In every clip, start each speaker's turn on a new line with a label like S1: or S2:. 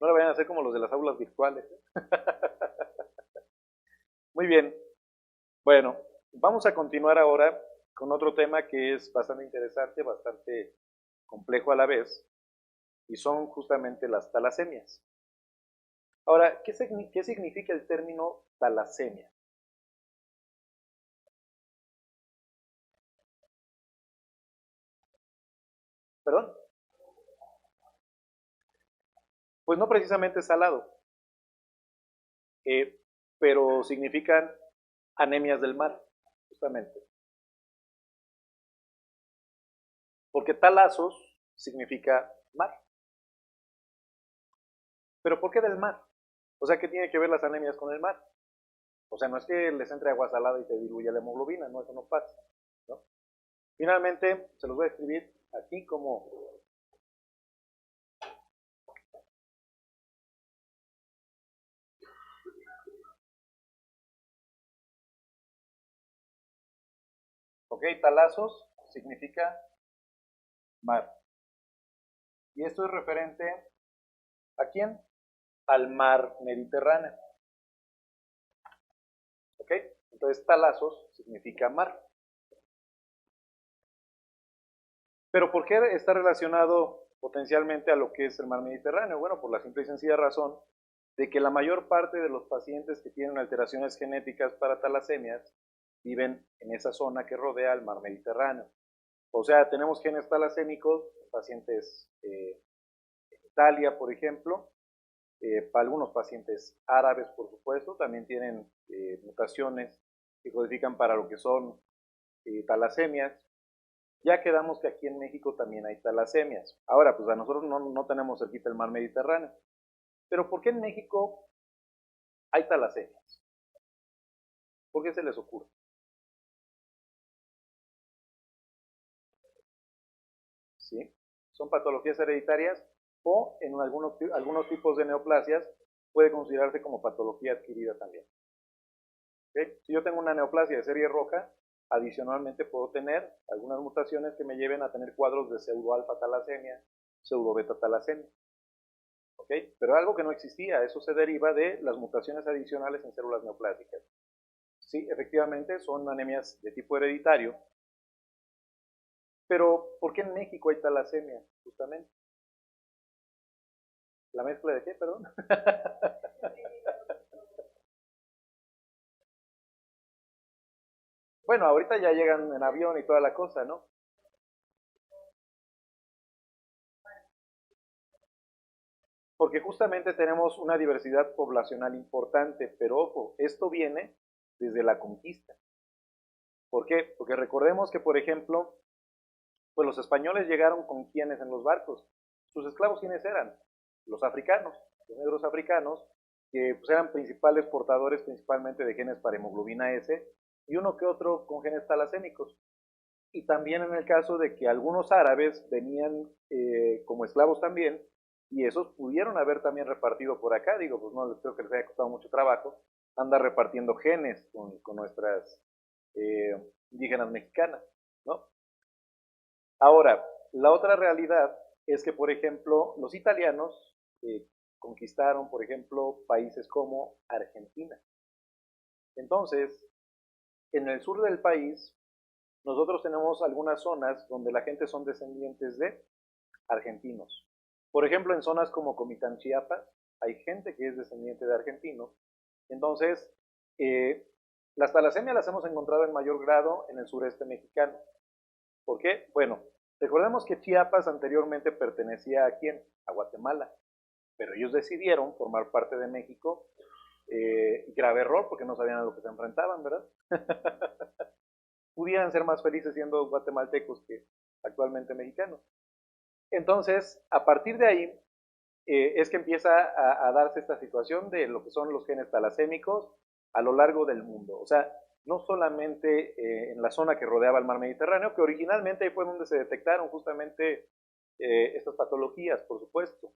S1: No le vayan a hacer como los de las aulas virtuales. Muy bien. Bueno, vamos a continuar ahora con otro tema que es bastante interesante, bastante complejo a la vez, y son justamente las talasemias. Ahora, ¿qué significa el término talasemia? ¿Perdón? Pues no precisamente salado, eh, pero significan anemias del mar, justamente. Porque talazos significa mar. ¿Pero por qué del mar? O sea, ¿qué tiene que ver las anemias con el mar? O sea, no es que les entre agua salada y te diluya la hemoglobina, no, eso no pasa, ¿no? Finalmente, se los voy a escribir aquí como, ok, talazos significa mar. Y esto es referente a quién? Al mar Mediterráneo. ¿Ok? Entonces, talazos significa mar. Pero ¿por qué está relacionado potencialmente a lo que es el mar Mediterráneo? Bueno, por la simple y sencilla razón de que la mayor parte de los pacientes que tienen alteraciones genéticas para talasemias viven en esa zona que rodea el mar Mediterráneo. O sea, tenemos genes talasémicos, pacientes en Italia, por ejemplo, para algunos pacientes árabes, por supuesto, también tienen mutaciones que codifican para lo que son talasemias. Ya quedamos que aquí en México también hay talasemias. Ahora, pues a nosotros no tenemos cerquita el mar Mediterráneo. Pero ¿por qué en México hay talasemias? ¿Por qué se les ocurre? ¿Sí? Son patologías hereditarias o en algunos tipos de neoplasias puede considerarse como patología adquirida también. ¿Okay? Si yo tengo una neoplasia de serie roja, adicionalmente puedo tener algunas mutaciones que me lleven a tener cuadros de pseudo-alfa-talasemia, pseudo-beta-talasemia. ¿Okay? Pero algo que no existía, eso se deriva de las mutaciones adicionales en células neoplásicas. Sí, efectivamente son anemias de tipo hereditario, pero ¿por qué en México hay talasemia? Justamente. ¿La mezcla de qué, perdón? Bueno, ahorita ya llegan en avión y toda la cosa, ¿no? Porque justamente tenemos una diversidad poblacional importante, pero ojo, esto viene desde la conquista. ¿Por qué? Porque recordemos que, por ejemplo, pues los españoles llegaron con quienes en los barcos. Sus esclavos, ¿quiénes eran? Los africanos, los negros africanos, que pues, eran principales portadores principalmente de genes para hemoglobina S y uno que otro con genes talasémicos. Y también en el caso de que algunos árabes venían como esclavos también, y esos pudieron haber también repartido por acá, digo, pues no creo que les haya costado mucho trabajo, andar repartiendo genes con nuestras eh, indígenas mexicanas, ¿no? Ahora, la otra realidad es que, por ejemplo, los italianos conquistaron, por ejemplo, países como Argentina. Entonces, en el sur del país, nosotros tenemos algunas zonas donde la gente son descendientes de argentinos. Por ejemplo, en zonas como Comitán, Chiapas, hay gente que es descendiente de argentinos. Entonces, eh, las talasemias las hemos encontrado en mayor grado en el sureste mexicano. ¿Por qué? Bueno, recordemos que Chiapas anteriormente pertenecía a quién? A Guatemala. Pero ellos decidieron formar parte de México. Grave error porque no sabían a lo que se enfrentaban, ¿verdad? Pudieran ser más felices siendo guatemaltecos que actualmente mexicanos. Entonces, a partir de ahí, es que empieza a darse esta situación de lo que son los genes talasémicos a lo largo del mundo. O sea, no solamente en la zona que rodeaba el mar Mediterráneo, que originalmente ahí fue donde se detectaron justamente estas patologías, por supuesto,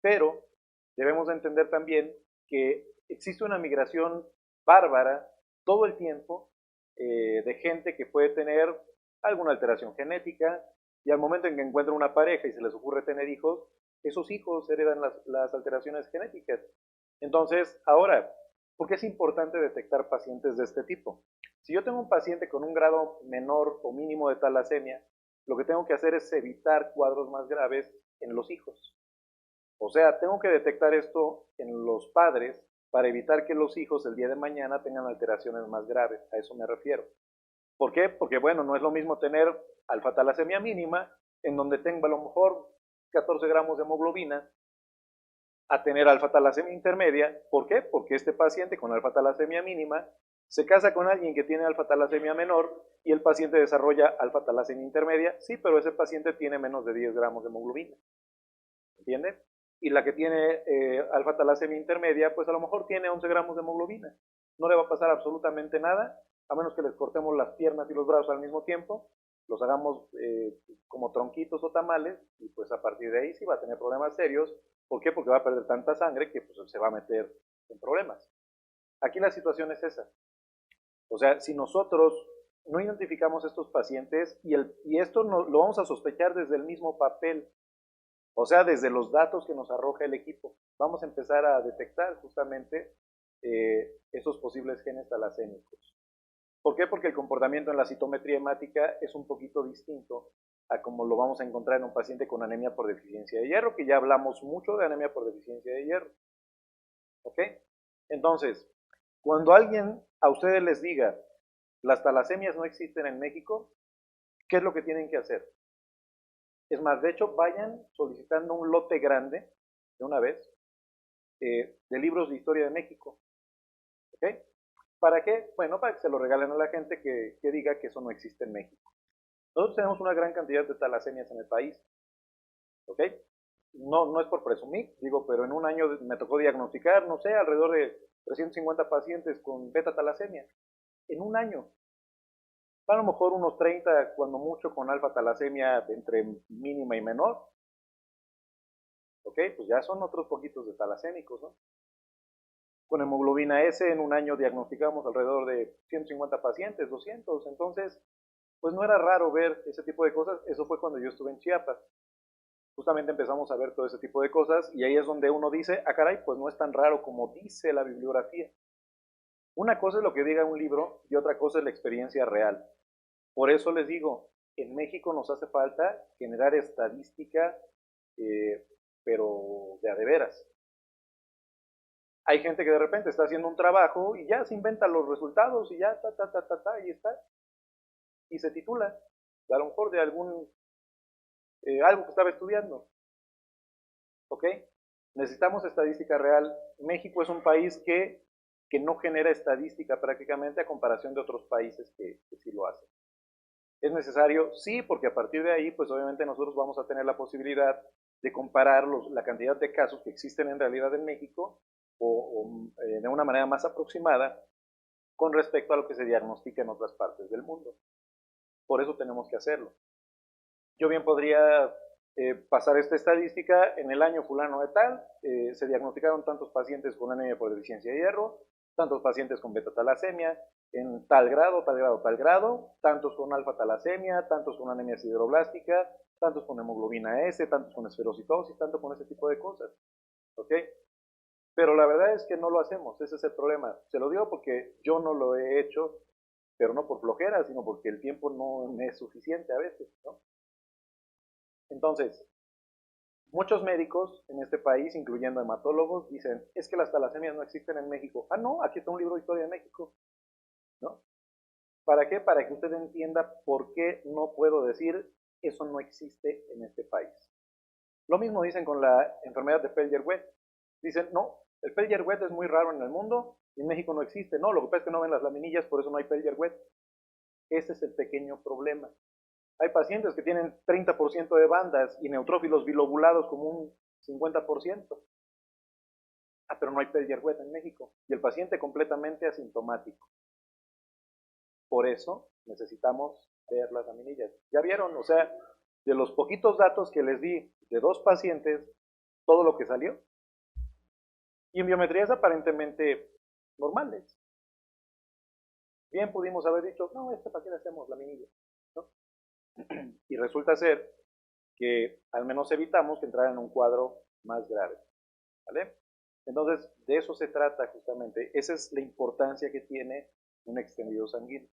S1: pero debemos de entender también que existe una migración bárbara todo el tiempo de gente que puede tener alguna alteración genética y al momento en que encuentran una pareja y se les ocurre tener hijos, esos hijos heredan las alteraciones genéticas. Entonces, ahora, ¿por qué es importante detectar pacientes de este tipo? Si yo tengo un paciente con un grado menor o mínimo de talasemia, lo que tengo que hacer es evitar cuadros más graves en los hijos. O sea, tengo que detectar esto en los padres para evitar que los hijos el día de mañana tengan alteraciones más graves. A eso me refiero. ¿Por qué? Porque, bueno, no es lo mismo tener alfa-talasemia mínima, en donde tengo a lo mejor 14 gramos de hemoglobina, a tener alfa-talasemia intermedia. ¿Por qué? Porque este paciente con alfa-talasemia mínima se casa con alguien que tiene alfa-talasemia menor y el paciente desarrolla alfa-talasemia intermedia. Sí, pero ese paciente tiene menos de 10 gramos de hemoglobina. ¿Entienden? Y la que tiene alfa-talasemia intermedia, pues a lo mejor tiene 11 gramos de hemoglobina. No le va a pasar absolutamente nada, a menos que les cortemos las piernas y los brazos al mismo tiempo, los hagamos como tronquitos o tamales, y pues a partir de ahí sí va a tener problemas serios. ¿Por qué? Porque va a perder tanta sangre que pues, se va a meter en problemas. Aquí la situación es esa. O sea, si nosotros no identificamos estos pacientes, y esto lo vamos a sospechar desde el mismo papel, o sea, desde los datos que nos arroja el equipo, vamos a empezar a detectar justamente esos posibles genes talasémicos. ¿Por qué? Porque el comportamiento en la citometría hemática es un poquito distinto a como lo vamos a encontrar en un paciente con anemia por deficiencia de hierro, que ya hablamos mucho de anemia por deficiencia de hierro. ¿Ok? Entonces, cuando alguien a ustedes les diga, las talasemias no existen en México, ¿qué es lo que tienen que hacer? Es más, de hecho, vayan solicitando un lote grande, de una vez, de libros de historia de México. ¿Ok? ¿Para qué? Bueno, para que se lo regalen a la gente que diga que eso no existe en México. Nosotros tenemos una gran cantidad de talasemias en el país. ¿Ok? No es por presumir, digo, pero en un año me tocó diagnosticar, no sé, alrededor de 350 pacientes con beta talasemia. En un año. A lo mejor unos 30, cuando mucho, con alfa talasemia entre mínima y menor. ¿Ok? Pues ya son otros poquitos de talasémicos, ¿no? Con hemoglobina S en un año diagnosticamos alrededor de 150 pacientes, 200. Entonces, pues no era raro ver ese tipo de cosas. Eso fue cuando yo estuve en Chiapas. Justamente empezamos a ver todo ese tipo de cosas y ahí es donde uno dice, ah caray, pues no es tan raro como dice la bibliografía. Una cosa es lo que diga un libro y otra cosa es la experiencia real. Por eso les digo, en México nos hace falta generar estadística, eh, pero de veras. Hay gente que de repente está haciendo un trabajo y ya se inventa los resultados y ya, ahí está. Y se titula, a lo mejor de algo que estaba estudiando. ¿Ok? Necesitamos estadística real. México es un país que no genera estadística prácticamente a comparación de otros países que sí lo hacen. ¿Es necesario? Sí, porque a partir de ahí, pues obviamente nosotros vamos a tener la posibilidad de comparar la cantidad de casos que existen en realidad en México de una manera más aproximada con respecto a lo que se diagnostica en otras partes del mundo. Por eso tenemos que hacerlo. Yo bien podría pasar esta estadística: en el año fulano de tal, se diagnosticaron tantos pacientes con anemia por deficiencia de hierro, tantos pacientes con beta-talasemia, en tal grado, tal grado, tal grado, tantos con alfa-talasemia, tantos con anemia sideroblástica, tantos con hemoglobina S, tantos con esferocitosis, tanto con ese tipo de cosas. ¿Ok? Pero la verdad es que no lo hacemos, ese es el problema. Se lo digo porque yo no lo he hecho, pero no por flojera, sino porque el tiempo no me es suficiente a veces, ¿no? Entonces, muchos médicos en este país, incluyendo hematólogos, dicen, es que las talasemias no existen en México. Ah, no, aquí está un libro de historia de México, ¿no? ¿Para qué? Para que usted entienda por qué no puedo decir eso no existe en este país. Lo mismo dicen con la enfermedad de Pellier-Wett. Dicen, no, el Pellier-Wett es muy raro en el mundo y en México no existe. No, lo que pasa es que no ven las laminillas, por eso no hay Pellier-Wett. Ese es el pequeño problema. Hay pacientes que tienen 30% de bandas y neutrófilos bilobulados como un 50%. Ah, pero no hay Pellier-Wett en México. Y el paciente completamente asintomático. Por eso necesitamos ver las laminillas. ¿Ya vieron? O sea, de los poquitos datos que les di de 2 pacientes, todo lo que salió. Y en biometrías aparentemente normales. Bien pudimos haber dicho, no, ¿para qué le hacemos laminilla? ¿No? Y resulta ser que al menos evitamos que entrara en un cuadro más grave. ¿Vale? Entonces, de eso se trata justamente. Esa es la importancia que tiene un extendido sanguíneo.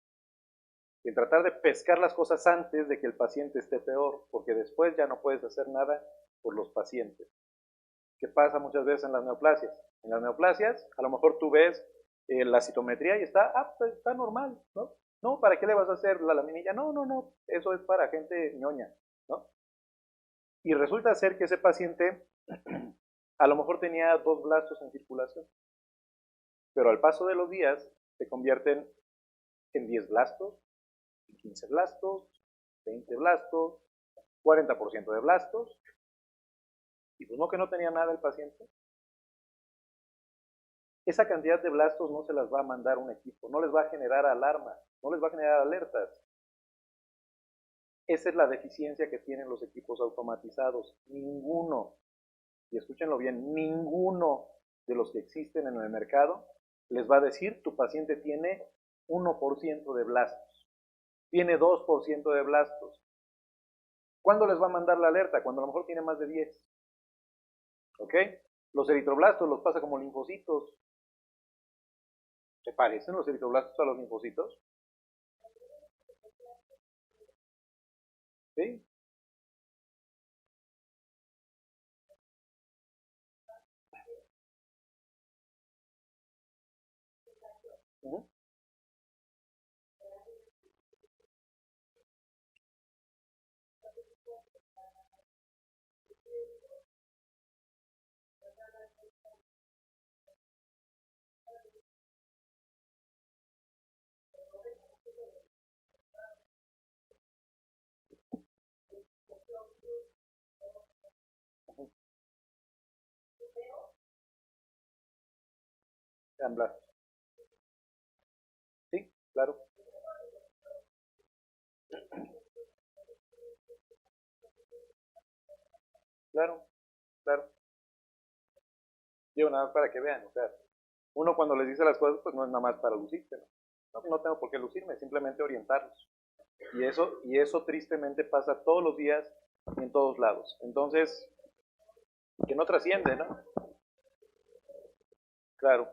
S1: En tratar de pescar las cosas antes de que el paciente esté peor, porque después ya no puedes hacer nada por los pacientes. ¿Qué pasa muchas veces en las neoplasias? En las neoplasias, a lo mejor tú ves la citometría y está normal, ¿no? No, ¿para qué le vas a hacer la laminilla? No, no, no, eso es para gente ñoña, ¿no? Y resulta ser que ese paciente a lo mejor tenía 2 blastos en circulación, pero al paso de los días se convierten en 10 blastos, 15 blastos, 20 blastos, 40% de blastos, y pues no que no tenía nada el paciente. Esa cantidad de blastos no se las va a mandar un equipo, no les va a generar alarma, no les va a generar alertas. Esa es la deficiencia que tienen los equipos automatizados. Ninguno, y escúchenlo bien, ninguno de los que existen en el mercado les va a decir tu paciente tiene 1% de blastos, tiene 2% de blastos. ¿Cuándo les va a mandar la alerta? Cuando a lo mejor tiene más de 10. ¿Ok? Los eritroblastos los pasa como linfocitos. ¿Se parecen los eritroblastos a los linfocitos? ¿Sí? Uh-huh. Uh-huh. Eran blastos. Sí, claro. Claro, claro. Digo, nada más para que vean, o sea, uno cuando les dice las cosas, pues no es nada más para lucirse, ¿no? No, no tengo por qué lucirme, simplemente orientarlos. Y eso tristemente pasa todos los días y en todos lados. Entonces, que no trasciende, ¿no? Claro.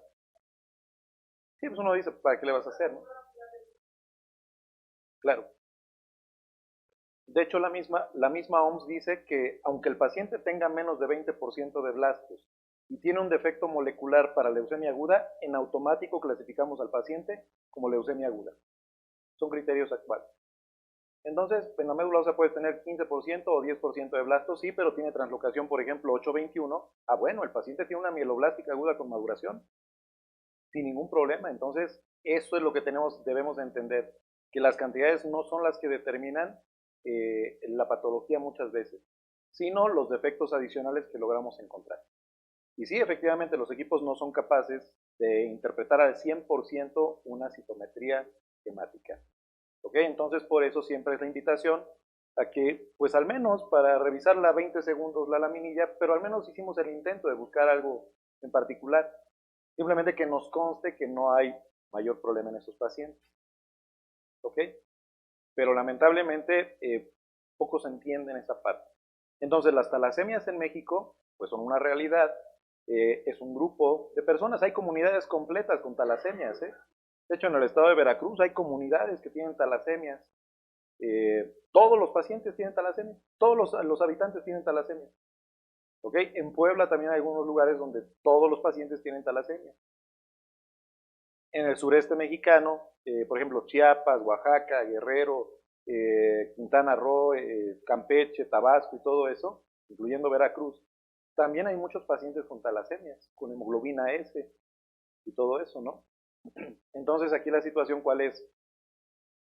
S1: Sí, pues uno dice, ¿para qué le vas a hacer, no? Claro. De hecho, la misma OMS dice que aunque el paciente tenga menos de 20% de blastos y tiene un defecto molecular para leucemia aguda, en automático clasificamos al paciente como leucemia aguda. Son criterios actuales. Entonces, en la médula ósea puedes tener 15% o 10% de blastos, sí, pero tiene translocación, por ejemplo, 821. Ah, bueno, el paciente tiene una mieloblástica aguda con maduración, sin ningún problema. Entonces, eso es lo que debemos de entender, que las cantidades no son las que determinan la patología muchas veces, sino los defectos adicionales que logramos encontrar. Y sí, efectivamente, los equipos no son capaces de interpretar al 100% una citometría temática. ¿Ok? Entonces, por eso siempre es la invitación a que, pues al menos para revisarla 20 segundos la laminilla, pero al menos hicimos el intento de buscar algo en particular. Simplemente que nos conste que no hay mayor problema en esos pacientes. ¿Ok? Pero lamentablemente pocos entienden esa parte. Entonces, las talasemias en México, pues son una realidad. Es un grupo de personas, hay comunidades completas con talasemias. De hecho, en el estado de Veracruz hay comunidades que tienen talasemias. Todos los pacientes tienen talasemia, todos los habitantes tienen talasemia. ¿Ok? En Puebla también hay algunos lugares donde todos los pacientes tienen talasemia. En el sureste mexicano, por ejemplo, Chiapas, Oaxaca, Guerrero, Quintana Roo, Campeche, Tabasco y todo eso, incluyendo Veracruz, también hay muchos pacientes con talasemias, con hemoglobina S y todo eso, ¿no? Entonces aquí la situación, ¿cuál es?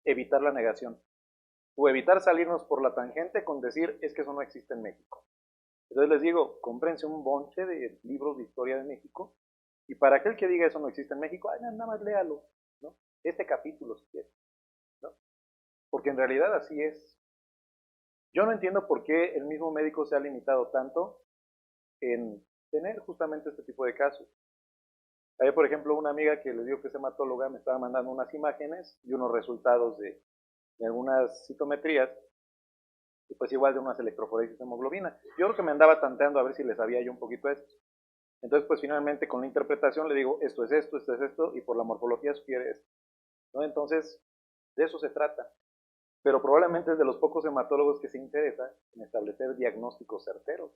S1: Evitar la negación o evitar salirnos por la tangente con decir es que eso no existe en México. Entonces les digo, cómprense un bonche de libros de historia de México y para aquel que diga eso no existe en México, ay, nada más léalo, ¿no? Este capítulo si quiere, ¿no? Porque en realidad así es. Yo no entiendo por qué el mismo médico se ha limitado tanto en tener justamente este tipo de casos. Hay, por ejemplo, una amiga que le digo que es hematóloga, me estaba mandando unas imágenes y unos resultados de algunas citometrías y pues igual de unas electroforesis de hemoglobina. Yo creo que me andaba tanteando a ver si le sabía yo un poquito esto. Entonces, pues finalmente con la interpretación le digo, esto es esto, esto es esto, y por la morfología sugiere esto, ¿no? Entonces, de eso se trata. Pero probablemente es de los pocos hematólogos que se interesa en establecer diagnósticos certeros.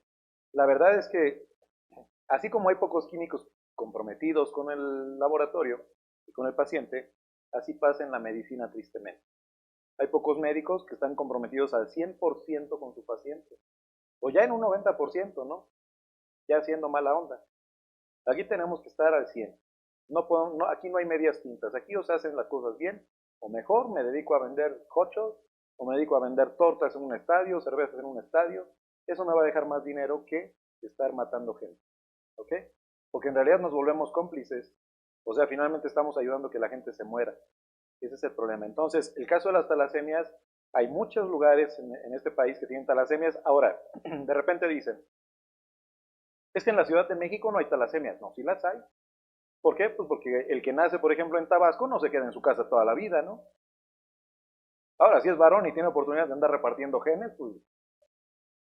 S1: La verdad es que, así como hay pocos químicos comprometidos con el laboratorio y con el paciente, así pasa en la medicina tristemente. Hay pocos médicos que están comprometidos al 100% con su paciente, o ya en un 90%, ¿no? Ya haciendo mala onda. Aquí tenemos que estar al 100. Aquí no hay medias tintas. Aquí o se hacen las cosas bien, o mejor, me dedico a vender hochos, o me dedico a vender tortas en un estadio, cervezas en un estadio. Eso me va a dejar más dinero que estar matando gente. ¿Ok? Porque en realidad nos volvemos cómplices. O sea, finalmente estamos ayudando a que la gente se muera. Ese es el problema. Entonces, el caso de las talasemias, hay muchos lugares en este país que tienen talasemias. Ahora, de repente dicen, es que en la Ciudad de México no hay talasemias. No, sí las hay. ¿Por qué? Pues porque el que nace, por ejemplo, en Tabasco no se queda en su casa toda la vida, ¿no? Ahora, si es varón y tiene oportunidad de andar repartiendo genes, pues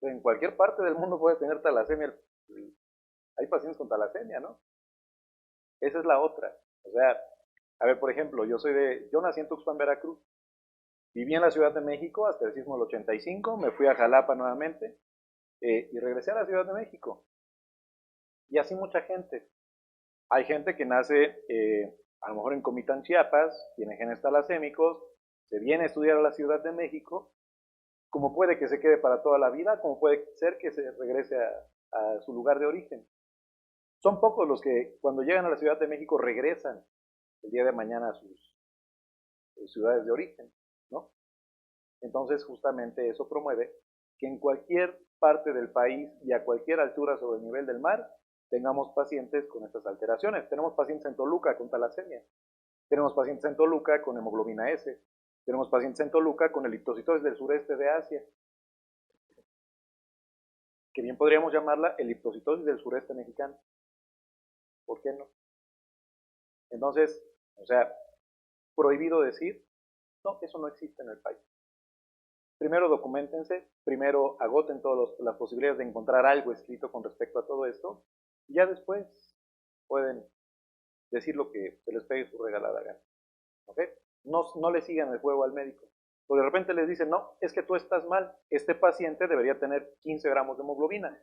S1: en cualquier parte del mundo puede tener talasemia. Hay pacientes con talasemia, ¿no? Esa es la otra. O sea, a ver, por ejemplo, yo nací en Tuxpan, Veracruz. Viví en la Ciudad de México hasta el sismo del 85, me fui a Jalapa nuevamente y regresé a la Ciudad de México. Y así mucha gente. Hay gente que nace a lo mejor en Comitán, Chiapas, tiene genes talasémicos, se viene a estudiar a la Ciudad de México, como puede que se quede para toda la vida, como puede ser que se regrese a su lugar de origen. Son pocos los que cuando llegan a la Ciudad de México regresan el día de mañana a sus ciudades de origen, ¿no? Entonces justamente eso promueve que en cualquier parte del país y a cualquier altura sobre el nivel del mar tengamos pacientes con estas alteraciones. Tenemos pacientes en Toluca con talasemia, tenemos pacientes en Toluca con hemoglobina S, tenemos pacientes en Toluca con eliptocitosis del sureste de Asia, que bien podríamos llamarla eliptocitosis del sureste mexicano. ¿Por qué no? Entonces, o sea, prohibido decir, no, eso no existe en el país. Primero documentense, primero agoten todas las posibilidades de encontrar algo escrito con respecto a todo esto, y ya después pueden decir lo que se les pegue su regalada gana. ¿Ok? No le sigan el juego al médico. O de repente les dicen, no, es que tú estás mal, este paciente debería tener 15 gramos de hemoglobina.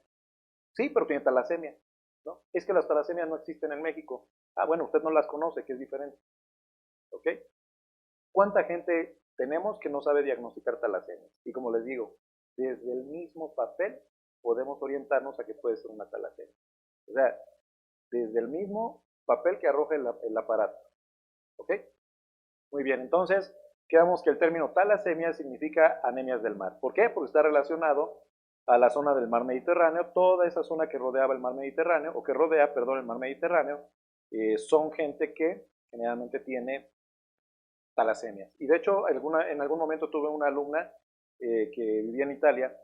S1: Sí, pero tiene talasemia. ¿No? Es que las talasemias no existen en México. Ah, bueno, usted no las conoce, que es diferente. ¿Ok? ¿Cuánta gente tenemos que no sabe diagnosticar talasemias? Y como les digo, desde el mismo papel podemos orientarnos a que puede ser una talasemia. O sea, desde el mismo papel que arroja el aparato. ¿Ok? Muy bien, entonces quedamos que el término talasemia significa anemias del mar. ¿Por qué? Porque está relacionado a la zona del mar Mediterráneo, toda esa zona que rodeaba el mar Mediterráneo, o que rodea, perdón, el mar Mediterráneo, son gente que generalmente tiene talasemias. Y de hecho, en algún momento tuve una alumna que vivía en Italia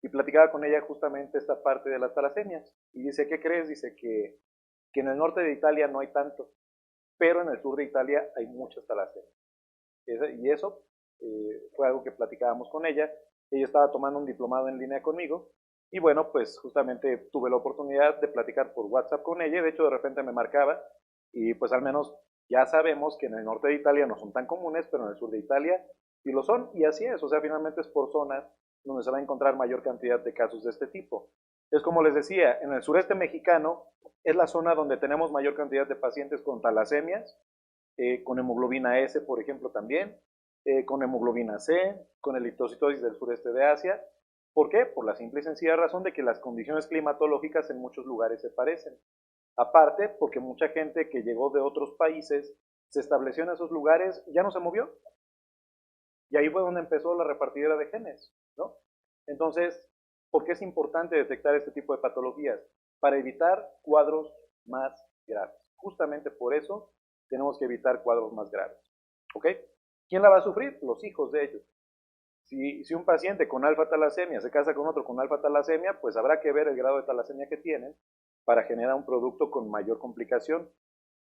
S1: y platicaba con ella justamente esta parte de las talasemias. Y dice, ¿qué crees? Dice que en el norte de Italia no hay tanto, pero en el sur de Italia hay muchas talasemias. Y eso fue algo que platicábamos con ella. Ella estaba tomando un diplomado en línea conmigo y bueno, pues justamente tuve la oportunidad de platicar por WhatsApp con ella. De hecho, de repente me marcaba y pues al menos ya sabemos que en el norte de Italia no son tan comunes, pero en el sur de Italia sí lo son. Y así es, o sea, finalmente es por zonas donde se va a encontrar mayor cantidad de casos de este tipo. Es como les decía, en el sureste mexicano es la zona donde tenemos mayor cantidad de pacientes con talasemias, con hemoglobina S, por ejemplo, también, con hemoglobina C, con eliptocitosis del sureste de Asia. ¿Por qué? Por la simple y sencilla razón de que las condiciones climatológicas en muchos lugares se parecen. Aparte, porque mucha gente que llegó de otros países se estableció en esos lugares, ya no se movió. Y ahí fue donde empezó la repartidera de genes, ¿no? Entonces, ¿por qué es importante detectar este tipo de patologías? Para evitar cuadros más graves. Justamente por eso tenemos que evitar cuadros más graves. ¿Ok? ¿Quién la va a sufrir? Los hijos de ellos. Si un paciente con alfa-talasemia se casa con otro con alfa-talasemia, pues habrá que ver el grado de talasemia que tienen para generar un producto con mayor complicación.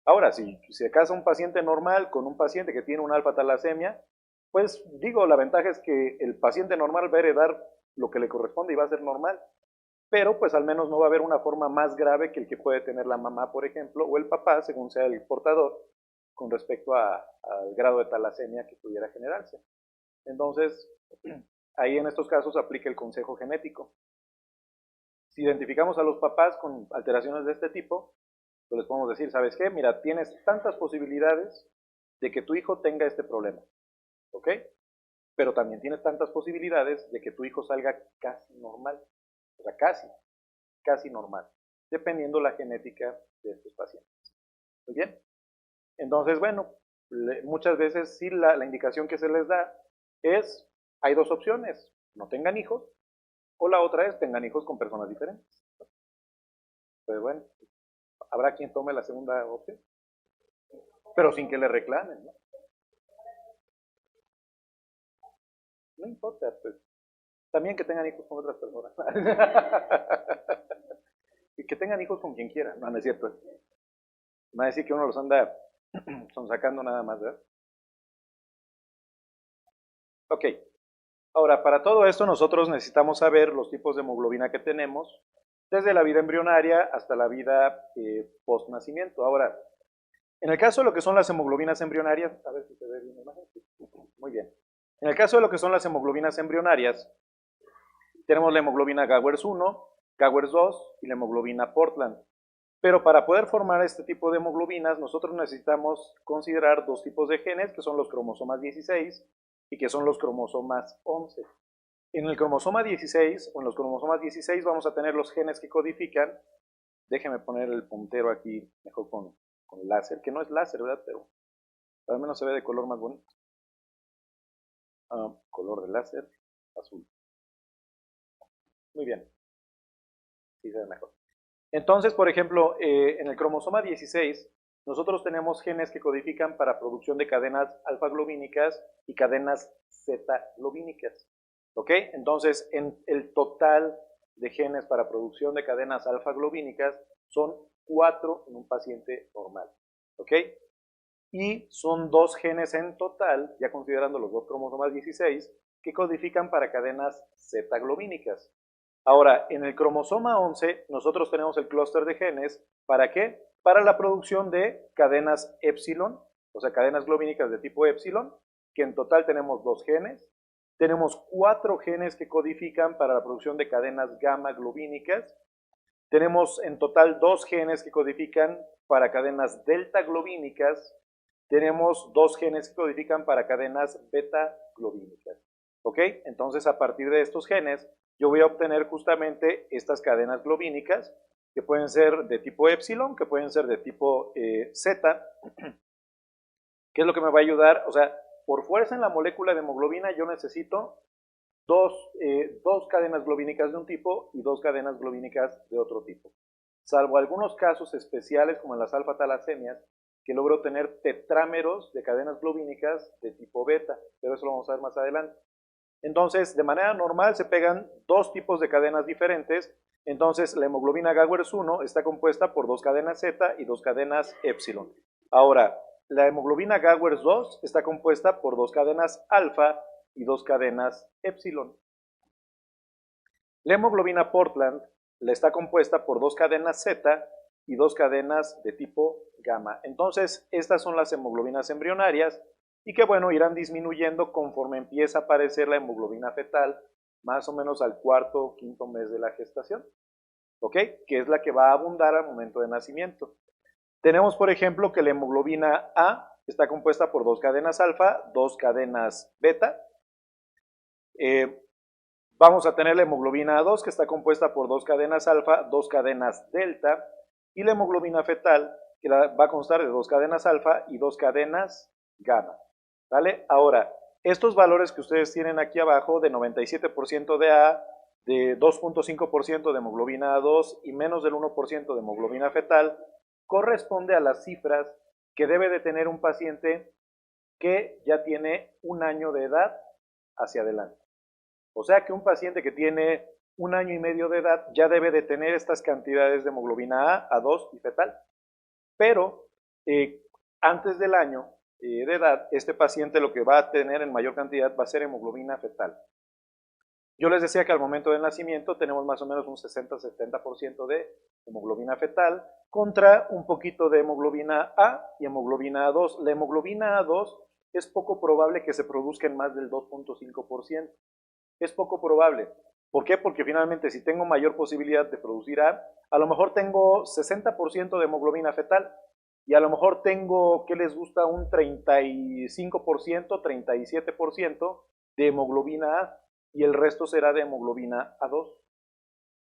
S1: Ahora, si se casa un paciente normal con un paciente que tiene una alfa-talasemia, Pues digo, la ventaja es que el paciente normal va a heredar lo que le corresponde y va a ser normal, pero pues al menos no va a haber una forma más grave que el que puede tener la mamá, por ejemplo, o el papá, según sea el portador, con respecto al grado de talasemia que pudiera generarse. Entonces, ahí en estos casos aplica el consejo genético. Si identificamos a los papás con alteraciones de este tipo, pues les podemos decir, ¿sabes qué? Mira, tienes tantas posibilidades de que tu hijo tenga este problema, ¿ok? Pero también tienes tantas posibilidades de que tu hijo salga casi normal, o sea, casi normal, dependiendo la genética de estos pacientes. ¿Muy bien? Entonces, bueno, muchas veces sí la indicación que se les da es, hay dos opciones, no tengan hijos, o la otra es tengan hijos con personas diferentes. Pues bueno, habrá quien tome la segunda opción, pero sin que le reclamen, ¿no? No importa, pues también que tengan hijos con otras personas. Y que tengan hijos con quien quiera, no, no es cierto. No va a decir que uno los anda sacando nada más, ¿verdad? Ok, ahora para todo esto nosotros necesitamos saber los tipos de hemoglobina que tenemos, desde la vida embrionaria hasta la vida post-nacimiento. Ahora, en el caso de lo que son las hemoglobinas embrionarias, a ver si se ve bien la imagen. Muy bien. En el caso de lo que son las hemoglobinas embrionarias, tenemos la hemoglobina Gowers 1, Gowers 2 y la hemoglobina Portland. Pero para poder formar este tipo de hemoglobinas, nosotros necesitamos considerar dos tipos de genes, que son los cromosomas 16 y que son los cromosomas 11. En el cromosoma 16, o en los cromosomas 16, vamos a tener los genes que codifican. Déjeme poner el puntero aquí, mejor con láser, que no es láser, ¿verdad? Pero al menos se ve de color más bonito. Color de láser, azul. Muy bien. Sí se ve mejor. Entonces, por ejemplo, en el cromosoma 16, nosotros tenemos genes que codifican para producción de cadenas alfa-globínicas y cadenas zeta-globínicas. ¿Ok? Entonces, en el total de genes para producción de cadenas alfa-globínicas son 4 en un paciente normal. ¿Ok? Y son 2 genes en total, ya considerando los dos cromosomas 16, que codifican para cadenas zeta-globínicas. Ahora, en el cromosoma 11, nosotros tenemos el clúster de genes, ¿para qué? Para la producción de cadenas épsilon, o sea, cadenas globínicas de tipo épsilon, que en total tenemos 2 genes. Tenemos 4 genes que codifican para la producción de cadenas gamma globínicas. Tenemos en total 2 genes que codifican para cadenas delta globínicas. Tenemos 2 genes que codifican para cadenas beta globínicas. ¿Ok? Entonces, a partir de estos genes, yo voy a obtener justamente estas cadenas globínicas, que pueden ser de tipo épsilon, que pueden ser de tipo zeta, que es lo que me va a ayudar, o sea, por fuerza en la molécula de hemoglobina yo necesito dos cadenas globínicas de un tipo y 2 cadenas globínicas de otro tipo. Salvo algunos casos especiales como en las alfa-talasemias, que logro tener tetrámeros de cadenas globínicas de tipo beta, pero eso lo vamos a ver más adelante. Entonces, de manera normal se pegan 2 tipos de cadenas diferentes. Entonces, la hemoglobina Gowers 1 está compuesta por 2 cadenas Z y 2 cadenas épsilon. Ahora, la hemoglobina Gowers 2 está compuesta por 2 cadenas alfa y 2 cadenas épsilon. La hemoglobina Portland está compuesta por 2 cadenas Z y 2 cadenas de tipo gamma. Entonces, estas son las hemoglobinas embrionarias y que, bueno, irán disminuyendo conforme empieza a aparecer la hemoglobina fetal, más o menos al cuarto o quinto mes de la gestación, ¿ok? Que es la que va a abundar al momento de nacimiento. Tenemos, por ejemplo, que la hemoglobina A está compuesta por 2 cadenas alfa, 2 cadenas beta. Vamos a tener la hemoglobina A2, que está compuesta por 2 cadenas alfa, 2 cadenas delta, y la hemoglobina fetal, que va a constar de 2 cadenas alfa y 2 cadenas gamma. ¿Vale? Ahora, estos valores que ustedes tienen aquí abajo, de 97% de A, de 2.5% de hemoglobina A2 y menos del 1% de hemoglobina fetal, corresponde a las cifras que debe de tener un paciente que ya tiene 1 año de edad hacia adelante. O sea que un paciente que tiene 1 año y medio de edad ya debe de tener estas cantidades de hemoglobina A, A2 y fetal. Pero antes del año, de edad, este paciente lo que va a tener en mayor cantidad va a ser hemoglobina fetal. Yo les decía que al momento del nacimiento tenemos más o menos un 60-70% de hemoglobina fetal contra un poquito de hemoglobina A y hemoglobina A2. La hemoglobina A2 es poco probable que se produzca en más del 2.5%. Es poco probable. ¿Por qué? Porque finalmente si tengo mayor posibilidad de producir a lo mejor tengo 60% de hemoglobina fetal y a lo mejor tengo, ¿qué les gusta? Un 35%, 37% de hemoglobina A y el resto será de hemoglobina A2.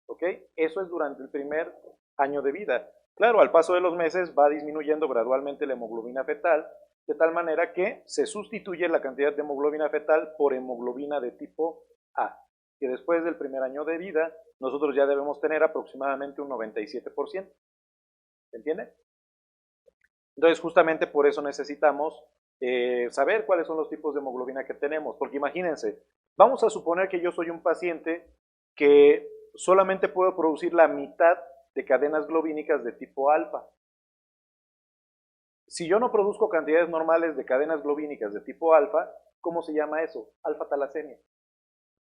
S1: ¿Ok? Eso es durante el primer año de vida. Claro, al paso de los meses va disminuyendo gradualmente la hemoglobina fetal, de tal manera que se sustituye la cantidad de hemoglobina fetal por hemoglobina de tipo A, que después del primer año de vida nosotros ya debemos tener aproximadamente un 97%. ¿Se entiende? Entonces, justamente por eso necesitamos saber cuáles son los tipos de hemoglobina que tenemos, porque imagínense, vamos a suponer que yo soy un paciente que solamente puedo producir la mitad de cadenas globínicas de tipo alfa. Si yo no produzco cantidades normales de cadenas globínicas de tipo alfa, ¿cómo se llama eso? Alfa talasemia.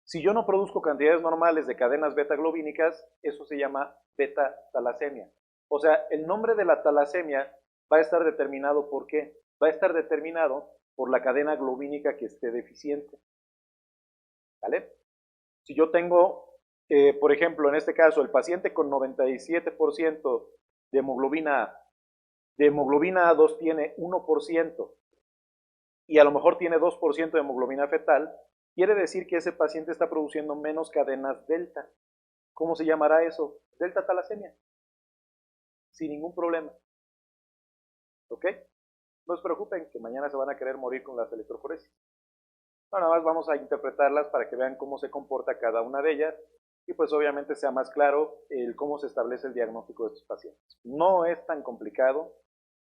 S1: Si yo no produzco cantidades normales de cadenas beta globínicas, eso se llama beta talasemia. O sea, el nombre de la talasemia va a estar determinado ¿por qué? Va a estar determinado por la cadena globínica que esté deficiente. ¿Vale? Si yo tengo, por ejemplo, en este caso, el paciente con 97% de hemoglobina A2 tiene 1% y a lo mejor tiene 2% de hemoglobina fetal, quiere decir que ese paciente está produciendo menos cadenas delta. ¿Cómo se llamará eso? Delta talasemia. Sin ningún problema. ¿Ok? No se preocupen que mañana se van a querer morir con las electroforesis. No, nada más vamos a interpretarlas para que vean cómo se comporta cada una de ellas y pues obviamente sea más claro el cómo se establece el diagnóstico de estos pacientes. No es tan complicado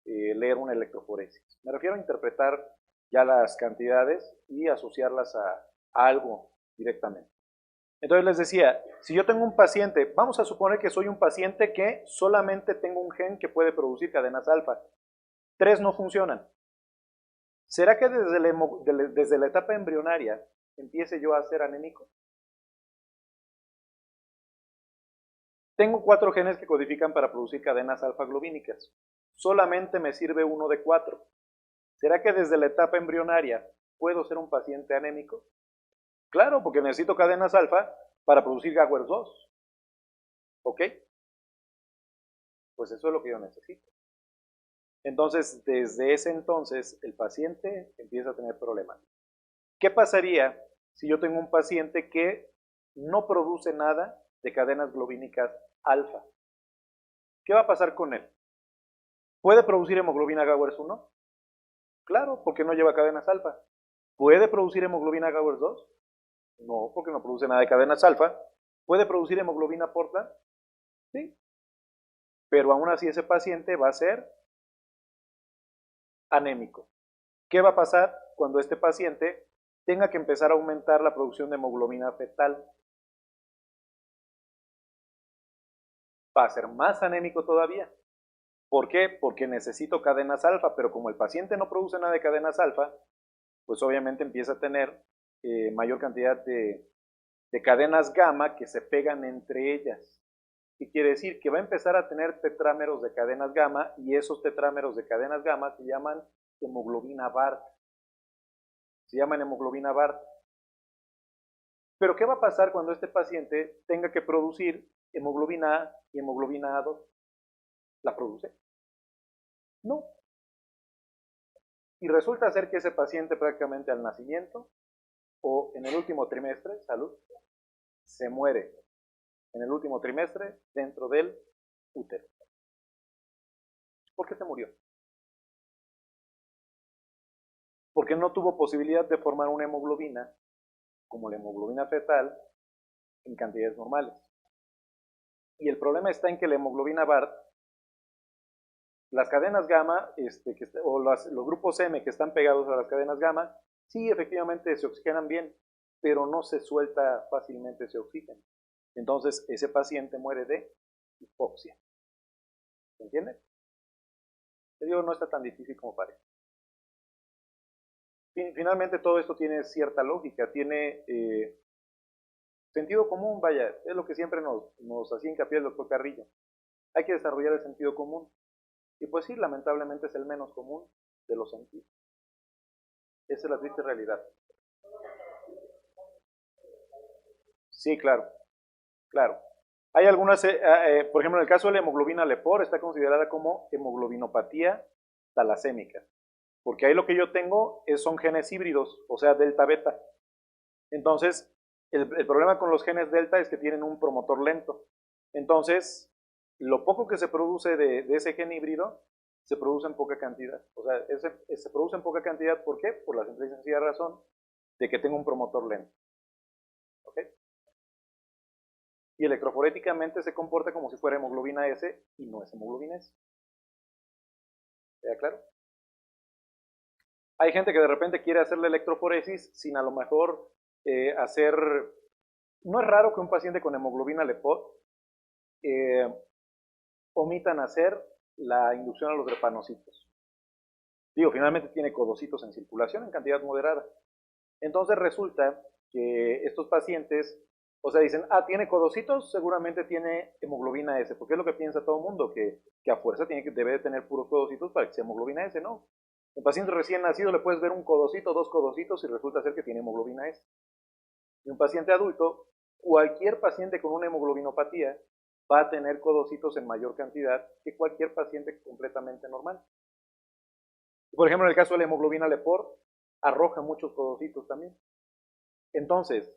S1: leer una electroforesis. Me refiero a interpretar ya las cantidades y asociarlas a algo directamente. Entonces les decía, si yo tengo un paciente, vamos a suponer que soy un paciente que solamente tengo un gen que puede producir cadenas alfa. 3 no funcionan. ¿Será que desde la etapa embrionaria empiece yo a ser anémico? Tengo 4 genes que codifican para producir cadenas alfa globínicas. Solamente me sirve uno de 4. ¿Será que desde la etapa embrionaria puedo ser un paciente anémico? Claro, porque necesito cadenas alfa para producir Gawers2. ¿Ok? Pues eso es lo que yo necesito. Entonces, desde ese entonces, el paciente empieza a tener problemas. ¿Qué pasaría si yo tengo un paciente que no produce nada de cadenas globínicas alfa? ¿Qué va a pasar con él? ¿Puede producir hemoglobina Gowers 1? Claro, porque no lleva cadenas alfa. ¿Puede producir hemoglobina Gowers 2? No, porque no produce nada de cadenas alfa. ¿Puede producir hemoglobina Portland? Sí. Pero aún así ese paciente va a ser anémico. ¿Qué va a pasar cuando este paciente tenga que empezar a aumentar la producción de hemoglobina fetal? Va a ser más anémico todavía. ¿Por qué? Porque necesito cadenas alfa, pero como el paciente no produce nada de cadenas alfa, pues obviamente empieza a tener mayor cantidad de cadenas gamma que se pegan entre ellas. ¿Qué quiere decir? Que va a empezar a tener tetrámeros de cadenas gamma y esos tetrámeros de cadenas gamma se llaman hemoglobina BART. Se llaman hemoglobina BART. Pero ¿qué va a pasar cuando este paciente tenga que producir hemoglobina A y hemoglobina A2? ¿La produce? No. Y resulta ser que ese paciente prácticamente al nacimiento o en el último trimestre, salud, se muere en el último trimestre dentro del útero. ¿Por qué se murió? Porque no tuvo posibilidad de formar una hemoglobina como la hemoglobina fetal en cantidades normales. Y el problema está en que la hemoglobina BART, las cadenas gamma o los grupos M que están pegados a las cadenas gamma, sí efectivamente se oxigenan bien, pero no se suelta fácilmente ese oxígeno. Entonces ese paciente muere de hipoxia. ¿Se entiende? Te digo, no está tan difícil como parece. Finalmente todo esto tiene cierta lógica, tiene sentido común, vaya, es lo que siempre nos hacía hincapié el doctor Carrillo. Hay que desarrollar el sentido común. Y pues sí, lamentablemente es el menos común de los sentidos. Esa es la triste realidad. Sí, claro, claro. Hay algunas, por ejemplo, en el caso de la hemoglobina lepor, está considerada como hemoglobinopatía talasémica, porque ahí lo que yo tengo son genes híbridos, o sea, delta beta. Entonces, el problema con los genes delta es que tienen un promotor lento. Entonces, lo poco que se produce de ese gen híbrido se produce en poca cantidad. O sea, se produce en poca cantidad, ¿por qué? Por la simple y sencilla razón de que tengo un promotor lento. ¿Ok? Y electroforéticamente se comporta como si fuera hemoglobina S y no es hemoglobina S. ¿Queda claro? Hay gente que de repente quiere hacer la electroforesis sin a lo mejor hacer... No es raro que un paciente con hemoglobina lepot omitan hacer la inducción a los drepanocitos. Digo, finalmente tiene codocitos en circulación en cantidad moderada. Entonces resulta que estos pacientes, o sea, dicen, tiene codocitos, seguramente tiene hemoglobina S, porque es lo que piensa todo el mundo, que a fuerza debe de tener puros codocitos para que sea hemoglobina S, ¿no? En paciente recién nacido le puedes ver un codocito, dos codocitos y resulta ser que tiene hemoglobina S. Y un paciente adulto, cualquier paciente con una hemoglobinopatía va a tener codocitos en mayor cantidad que cualquier paciente completamente normal. Por ejemplo, en el caso de la hemoglobina lepor, arroja muchos codocitos también. Entonces,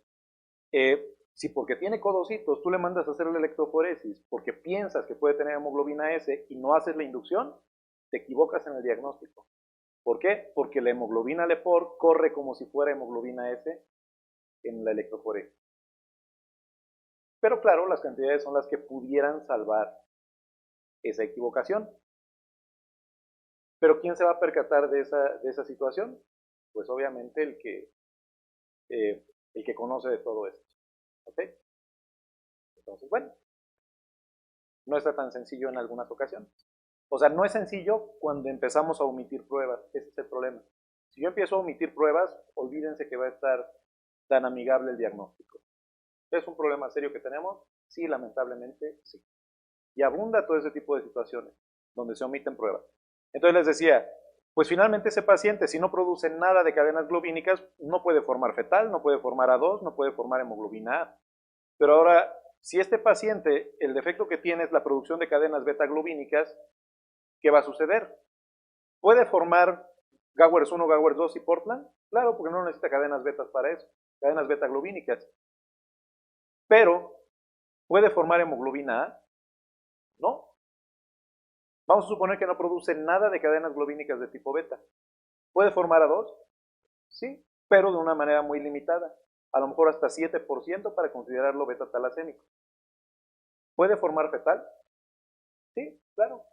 S1: si porque tiene codocitos tú le mandas a hacer la electroforesis porque piensas que puede tener hemoglobina S y no haces la inducción, te equivocas en el diagnóstico. ¿Por qué? Porque la hemoglobina lepor corre como si fuera hemoglobina S en la electroforesis. Pero claro, las cantidades son las que pudieran salvar esa equivocación. Pero ¿quién se va a percatar de esa situación? Pues obviamente el que conoce de todo esto. ¿Ok? Entonces, bueno, no está tan sencillo en algunas ocasiones. O sea, no es sencillo cuando empezamos a omitir pruebas. Ese es el problema. Si yo empiezo a omitir pruebas, olvídense que va a estar tan amigable el diagnóstico. ¿Es un problema serio que tenemos? Sí, lamentablemente sí. Y abunda todo ese tipo de situaciones donde se omiten pruebas. Entonces les decía, pues finalmente ese paciente, si no produce nada de cadenas globínicas, no puede formar fetal, no puede formar A2, no puede formar hemoglobina A. Pero ahora, si este paciente, el defecto que tiene es la producción de cadenas beta globínicas, ¿qué va a suceder? ¿Puede formar Gowers 1, Gowers 2 y Portland? Claro, porque no necesita cadenas betas para eso, cadenas beta globínicas. Pero, ¿puede formar hemoglobina A? No. Vamos a suponer que no produce nada de cadenas globínicas de tipo beta. ¿Puede formar A2? Sí, pero de una manera muy limitada. A lo mejor hasta 7% para considerarlo beta talasémico. ¿Puede formar fetal? Sí, claro.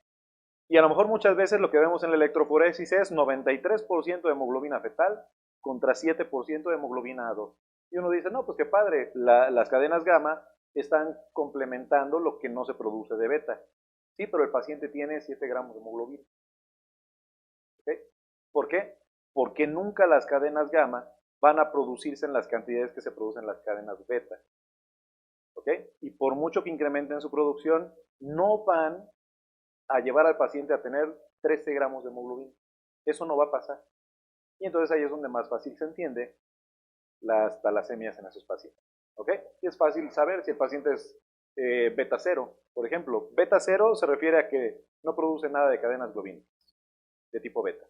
S1: Y a lo mejor muchas veces lo que vemos en la electroforesis es 93% de hemoglobina fetal contra 7% de hemoglobina A2. Y uno dice, no, pues qué padre, las cadenas gamma están complementando lo que no se produce de beta. Sí, pero el paciente tiene 7 gramos de hemoglobina. ¿Okay? ¿Por qué? Porque nunca las cadenas gamma van a producirse en las cantidades que se producen las cadenas beta. ¿Ok? Y por mucho que incrementen su producción, no van a llevar al paciente a tener 13 gramos de hemoglobina. Eso no va a pasar. Y entonces ahí es donde más fácil se entiende las talasemias en esos pacientes. ¿Ok? Y es fácil saber si el paciente es beta 0. Por ejemplo, beta 0 se refiere a que no produce nada de cadenas globínicas de tipo beta.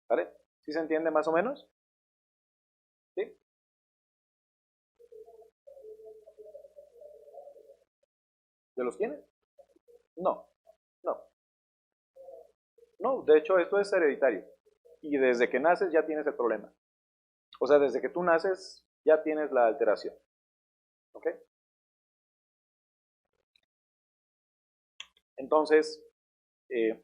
S1: ¿Vale? ¿Sí se entiende más o menos? ¿Sí? ¿De los tienes? No, no, no. De hecho, esto es hereditario. Y desde que naces ya tienes el problema. O sea, desde que tú naces ya tienes la alteración. ¿Ok? Entonces, eh,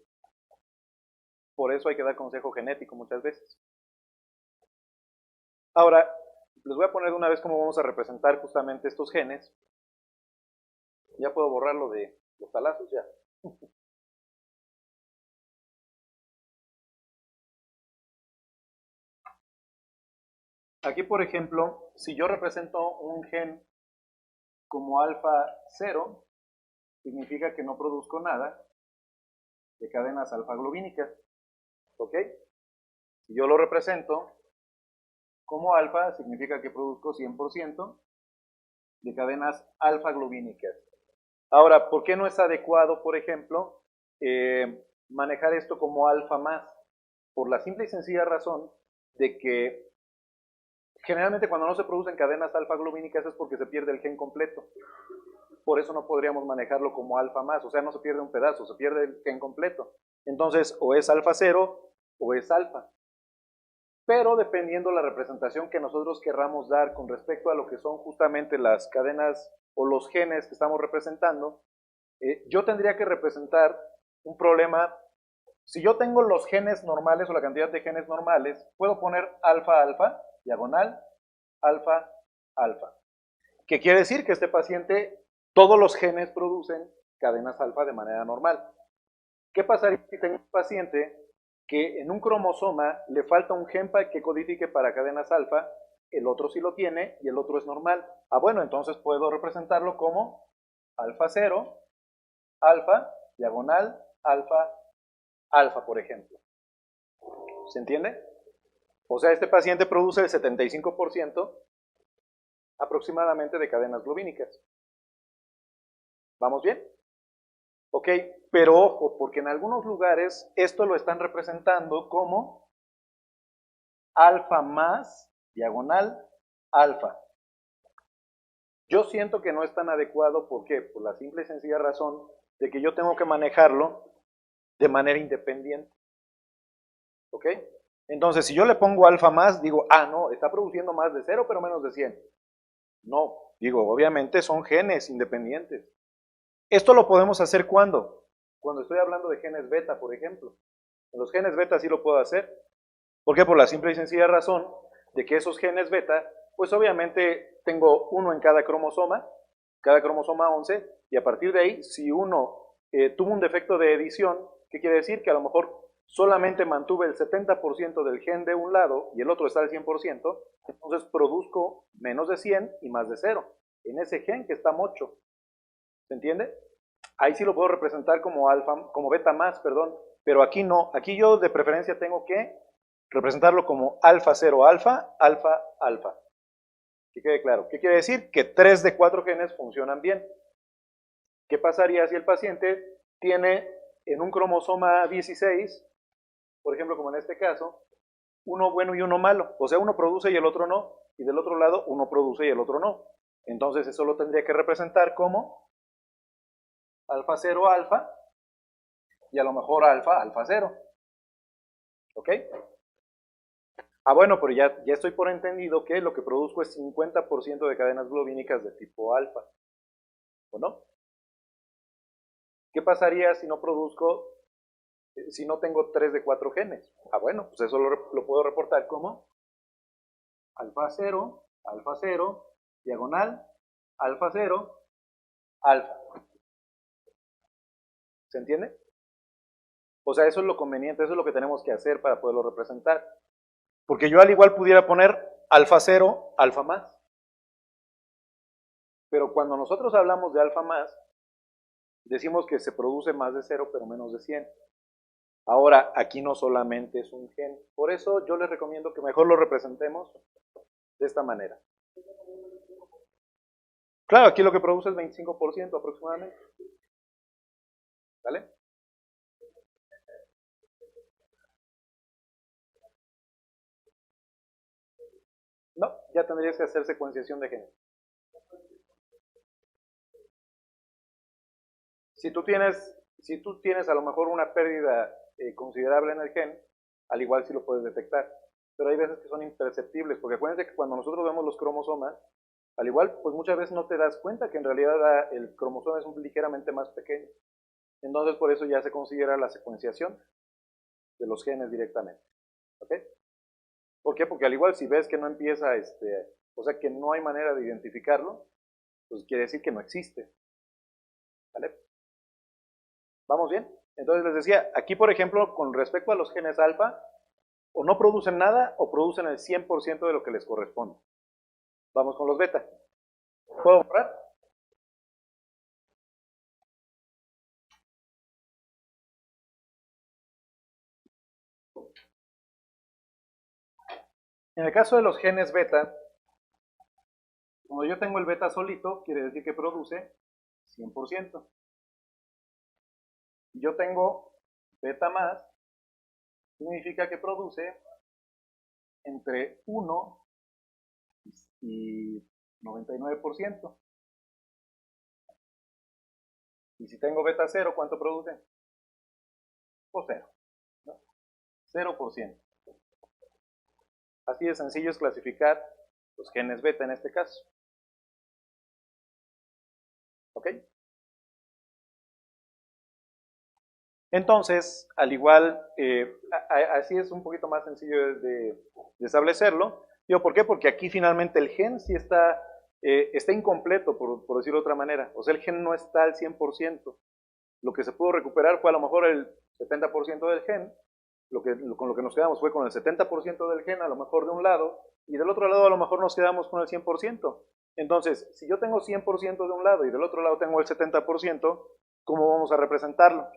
S1: por eso hay que dar consejo genético muchas veces. Ahora, les voy a poner de una vez cómo vamos a representar justamente estos genes. Ya puedo borrarlo de los talazos, ya. Aquí, por ejemplo, si yo represento un gen como alfa 0, significa que no produzco nada de cadenas alfa globínicas. ¿Ok? Si yo lo represento como alfa, significa que produzco 100% de cadenas alfa globínicas. Ahora, ¿por qué no es adecuado, por ejemplo, manejar esto como alfa más? Por la simple y sencilla razón de que generalmente cuando no se producen cadenas alfa globínicas es porque se pierde el gen completo. Por eso no podríamos manejarlo como alfa más, o sea, no se pierde un pedazo, se pierde el gen completo. Entonces, o es alfa 0 o es alfa. Pero dependiendo la representación que nosotros querramos dar con respecto a lo que son justamente las cadenas o los genes que estamos representando, yo tendría que representar un problema. Si yo tengo los genes normales o la cantidad de genes normales, puedo poner alfa alfa, diagonal, alfa alfa. ¿Qué quiere decir? Que este paciente, todos los genes producen cadenas alfa de manera normal. ¿Qué pasaría si tengo un paciente que en un cromosoma le falta un gen que codifique para cadenas alfa, el otro sí lo tiene y el otro es normal? Ah, bueno, entonces puedo representarlo como alfa 0, alfa, diagonal, alfa, alfa, por ejemplo. ¿Se entiende? O sea, este paciente produce el 75% aproximadamente de cadenas globínicas. ¿Vamos bien? Ok, pero ojo, porque en algunos lugares esto lo están representando como alfa más, diagonal, alfa. Yo siento que no es tan adecuado, ¿por qué? Por la simple y sencilla razón de que yo tengo que manejarlo de manera independiente. ¿Ok? Entonces, si yo le pongo alfa más, digo, ah, no, está produciendo más de 0, pero menos de 100. No, digo, obviamente son genes independientes. Esto lo podemos hacer ¿cuándo? Cuando estoy hablando de genes beta, por ejemplo. En los genes beta sí lo puedo hacer. ¿Por qué? Por la simple y sencilla razón de que esos genes beta, pues obviamente tengo uno en cada cromosoma 11, y a partir de ahí, si uno tuvo un defecto de edición, ¿qué quiere decir? Que a lo mejor solamente mantuve el 70% del gen de un lado y el otro está al 100%, entonces produzco menos de 100 y más de 0 en ese gen que está mocho. ¿Se entiende? Ahí sí lo puedo representar como alfa, como beta más, perdón, pero aquí no. Aquí yo de preferencia tengo que representarlo como alfa 0 alfa, alfa alfa. Que quede claro. ¿Qué quiere decir? Que 3 de 4 genes funcionan bien. ¿Qué pasaría si el paciente tiene en un cromosoma 16, por ejemplo, como en este caso, uno bueno y uno malo? O sea, uno produce y el otro no, y del otro lado uno produce y el otro no. Entonces eso lo tendría que representar como alfa 0 alfa, y a lo mejor alfa, alfa 0. ¿Ok? Ah, bueno, pero ya estoy por entendido que lo que produzco es 50% de cadenas globínicas de tipo alfa. ¿O no? ¿Qué pasaría si no produzco, si no tengo 3 de 4 genes? Ah, bueno, pues eso lo puedo reportar como alfa 0, diagonal, alfa 0, alfa. ¿Se entiende? O sea, eso es lo conveniente, eso es lo que tenemos que hacer para poderlo representar. Porque yo al igual pudiera poner alfa 0, alfa más. Pero cuando nosotros hablamos de alfa más, decimos que se produce más de 0, pero menos de 100. Ahora, aquí no solamente es un gen. Por eso yo les recomiendo que mejor lo representemos de esta manera. Claro, aquí lo que produce es 25% aproximadamente. ¿Vale? No, ya tendrías que hacer secuenciación de genes. Si tú tienes a lo mejor una pérdida considerable en el gen, al igual sí lo puedes detectar. Pero hay veces que son imperceptibles, porque acuérdense que cuando nosotros vemos los cromosomas, al igual, pues muchas veces no te das cuenta que en realidad el cromosoma es ligeramente más pequeño. Entonces por eso ya se considera la secuenciación de los genes directamente. ¿Ok? ¿Por qué? Porque al igual si ves que no empieza, o sea que no hay manera de identificarlo, pues quiere decir que no existe. ¿Vale? ¿Vamos bien? Entonces les decía, aquí por ejemplo, con respecto a los genes alfa, o no producen nada o producen el 100% de lo que les corresponde. Vamos con los beta. ¿Puedo borrar? En el caso de los genes beta, cuando yo tengo el beta solito, quiere decir que produce 100%. Si yo tengo beta más, significa que produce entre 1 y 99%. Y si tengo beta 0, ¿cuánto produce? Pues 0, ¿no? 0%. Así de sencillo es clasificar los genes beta en este caso. ¿Ok? Entonces, al igual, así es un poquito más sencillo de establecerlo. Digo, ¿por qué? Porque aquí finalmente el gen sí está incompleto, por decirlo de otra manera. O sea, el gen no está al 100%. Lo que se pudo recuperar fue a lo mejor el 70% del gen. Con lo que nos quedamos fue con el 70% del gen, a lo mejor de un lado, y del otro lado a lo mejor nos quedamos con el 100%. Entonces, si yo tengo 100% de un lado y del otro lado tengo el 70%, ¿cómo vamos a representarlo?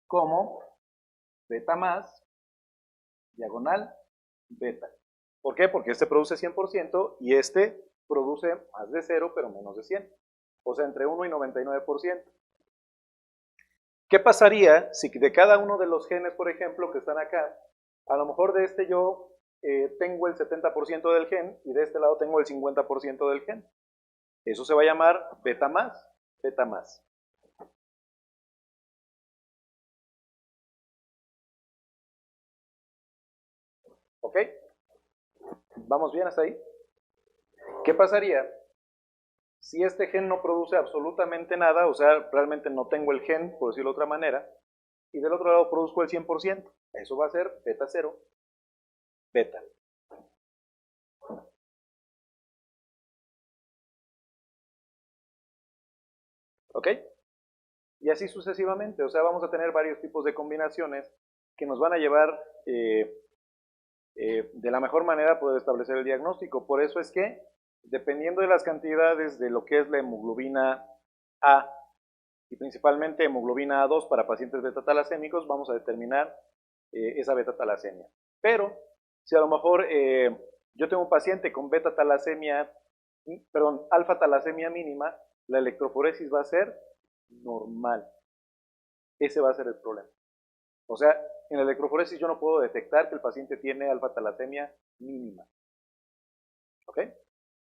S1: Como beta más, diagonal, beta. ¿Por qué? Porque este produce 100% y este produce más de 0, pero menos de 100. O sea, entre 1 y 99%. ¿Qué pasaría si de cada uno de los genes, por ejemplo, que están acá, a lo mejor de este yo tengo el 70% del gen y de este lado tengo el 50% del gen? Eso se va a llamar beta más, beta más. ¿Ok? ¿Vamos bien hasta ahí? ¿Qué pasaría si este gen no produce absolutamente nada? O sea, realmente no tengo el gen, por decirlo de otra manera, y del otro lado produzco el 100%. Eso va a ser beta 0, beta. ¿Ok? Y así sucesivamente. O sea, vamos a tener varios tipos de combinaciones que nos van a llevar de la mejor manera a poder establecer el diagnóstico. Por eso es que, dependiendo de las cantidades de lo que es la hemoglobina A y principalmente hemoglobina A2 para pacientes beta-talasémicos, vamos a determinar esa beta-talasemia. Pero, si a lo mejor yo tengo un paciente con beta-talasemia, perdón, alfa-talasemia mínima, la electroforesis va a ser normal. Ese va a ser el problema. O sea, en la electroforesis yo no puedo detectar que el paciente tiene alfa-talasemia mínima. ¿Ok?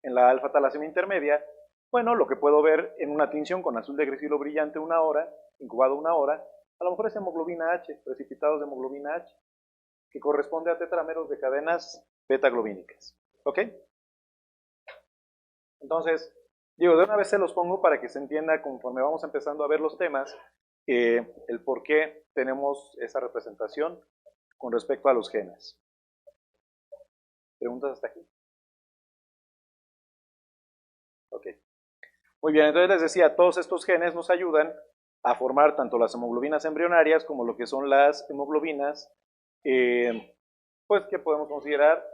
S1: En la alfa-talasemia intermedia, bueno, lo que puedo ver en una tinción con azul de grisilo brillante 1 hora, incubado 1 hora, a lo mejor es hemoglobina H, precipitados de hemoglobina H, que corresponde a tetrámeros de cadenas beta-globínicas. ¿Ok? Entonces, digo, de una vez se los pongo para que se entienda conforme vamos empezando a ver los temas, el por qué tenemos esa representación con respecto a los genes. ¿Preguntas hasta aquí? Ok. Muy bien, entonces les decía, todos estos genes nos ayudan a formar tanto las hemoglobinas embrionarias como lo que son las hemoglobinas, pues que podemos considerar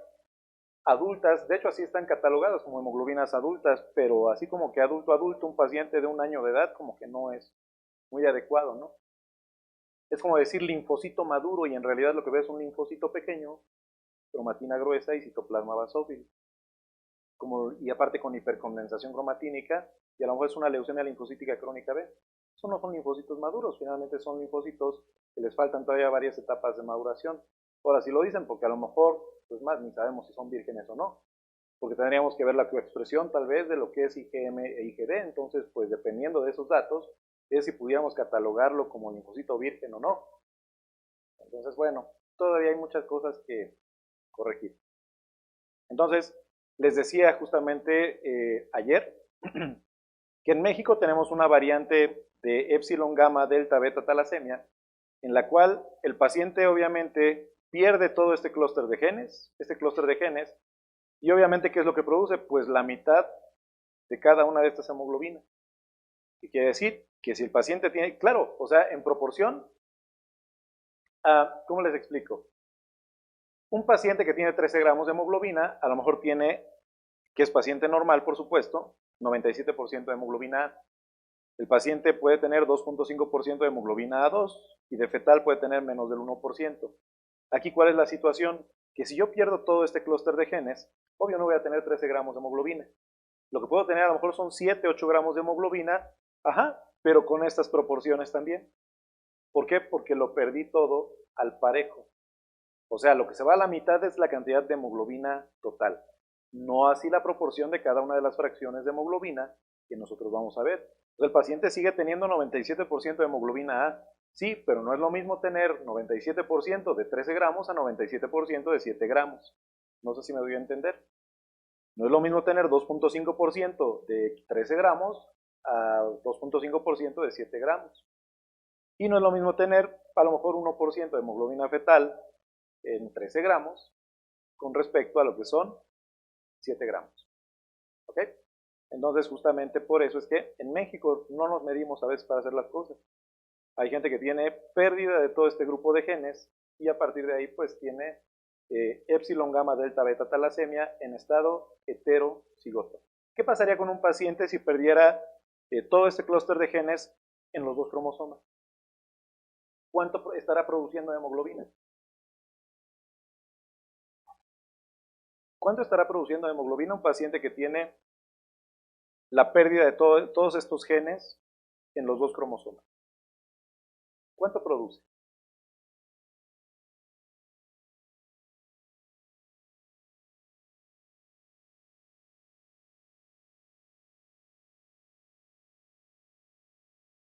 S1: adultas. De hecho, así están catalogadas como hemoglobinas adultas, pero así como que adulto adulto, un paciente de 1 año de edad, como que no es muy adecuado, ¿no? Es como decir linfocito maduro y en realidad lo que ves es un linfocito pequeño, cromatina gruesa y citoplasma basófilo. Y aparte con hipercondensación cromatínica, y a lo mejor es una leucemia linfocítica crónica B. Eso no son linfocitos maduros, finalmente son linfocitos que les faltan todavía varias etapas de maduración. Ahora, si lo dicen, porque a lo mejor, pues más, ni sabemos si son vírgenes o no, porque tendríamos que ver la coexpresión tal vez de lo que es IgM e IgD, entonces, pues dependiendo de esos datos, es si pudiéramos catalogarlo como linfocito virgen o no. Entonces, bueno, todavía hay muchas cosas que corregir. Entonces, les decía justamente ayer que en México tenemos una variante de epsilon gamma delta beta talasemia, en la cual el paciente obviamente pierde todo este clúster de genes, y obviamente ¿qué es lo que produce? Pues la mitad de cada una de estas hemoglobinas. ¿Qué quiere decir? Que si el paciente tiene, claro, o sea, en proporción, ¿cómo les explico? un paciente que tiene 13 gramos de hemoglobina, a lo mejor tiene, que es paciente normal, por supuesto, 97% de hemoglobina A. El paciente puede tener 2.5% de hemoglobina A2 y de fetal puede tener menos del 1%. Aquí, ¿cuál es la situación? Que si yo pierdo todo este clúster de genes, obvio no voy a tener 13 gramos de hemoglobina. Lo que puedo tener a lo mejor son 7, 8 gramos de hemoglobina, ajá, pero con estas proporciones también. ¿Por qué? Porque lo perdí todo al parejo. O sea, lo que se va a la mitad es la cantidad de hemoglobina total. No así la proporción de cada una de las fracciones de hemoglobina que nosotros vamos a ver. Entonces, el paciente sigue teniendo 97% de hemoglobina A. Sí, pero no es lo mismo tener 97% de 13 gramos a 97% de 7 gramos. No sé si me doy a entender. No es lo mismo tener 2.5% de 13 gramos a 2.5% de 7 gramos. Y no es lo mismo tener a lo mejor 1% de hemoglobina fetal en 13 gramos con respecto a lo que son 7 gramos. ¿Ok? Entonces, justamente por eso es que en México no nos medimos a veces para hacer las cosas. Hay gente que tiene pérdida de todo este grupo de genes y a partir de ahí pues tiene epsilon gamma delta beta talasemia en estado heterocigoto. ¿Qué pasaría con un paciente si perdiera todo este clúster de genes en los dos cromosomas? ¿Cuánto estará produciendo de hemoglobina? ¿Cuánto estará produciendo de hemoglobina un paciente que tiene la pérdida de todos estos genes en los dos cromosomas? ¿Cuánto produce?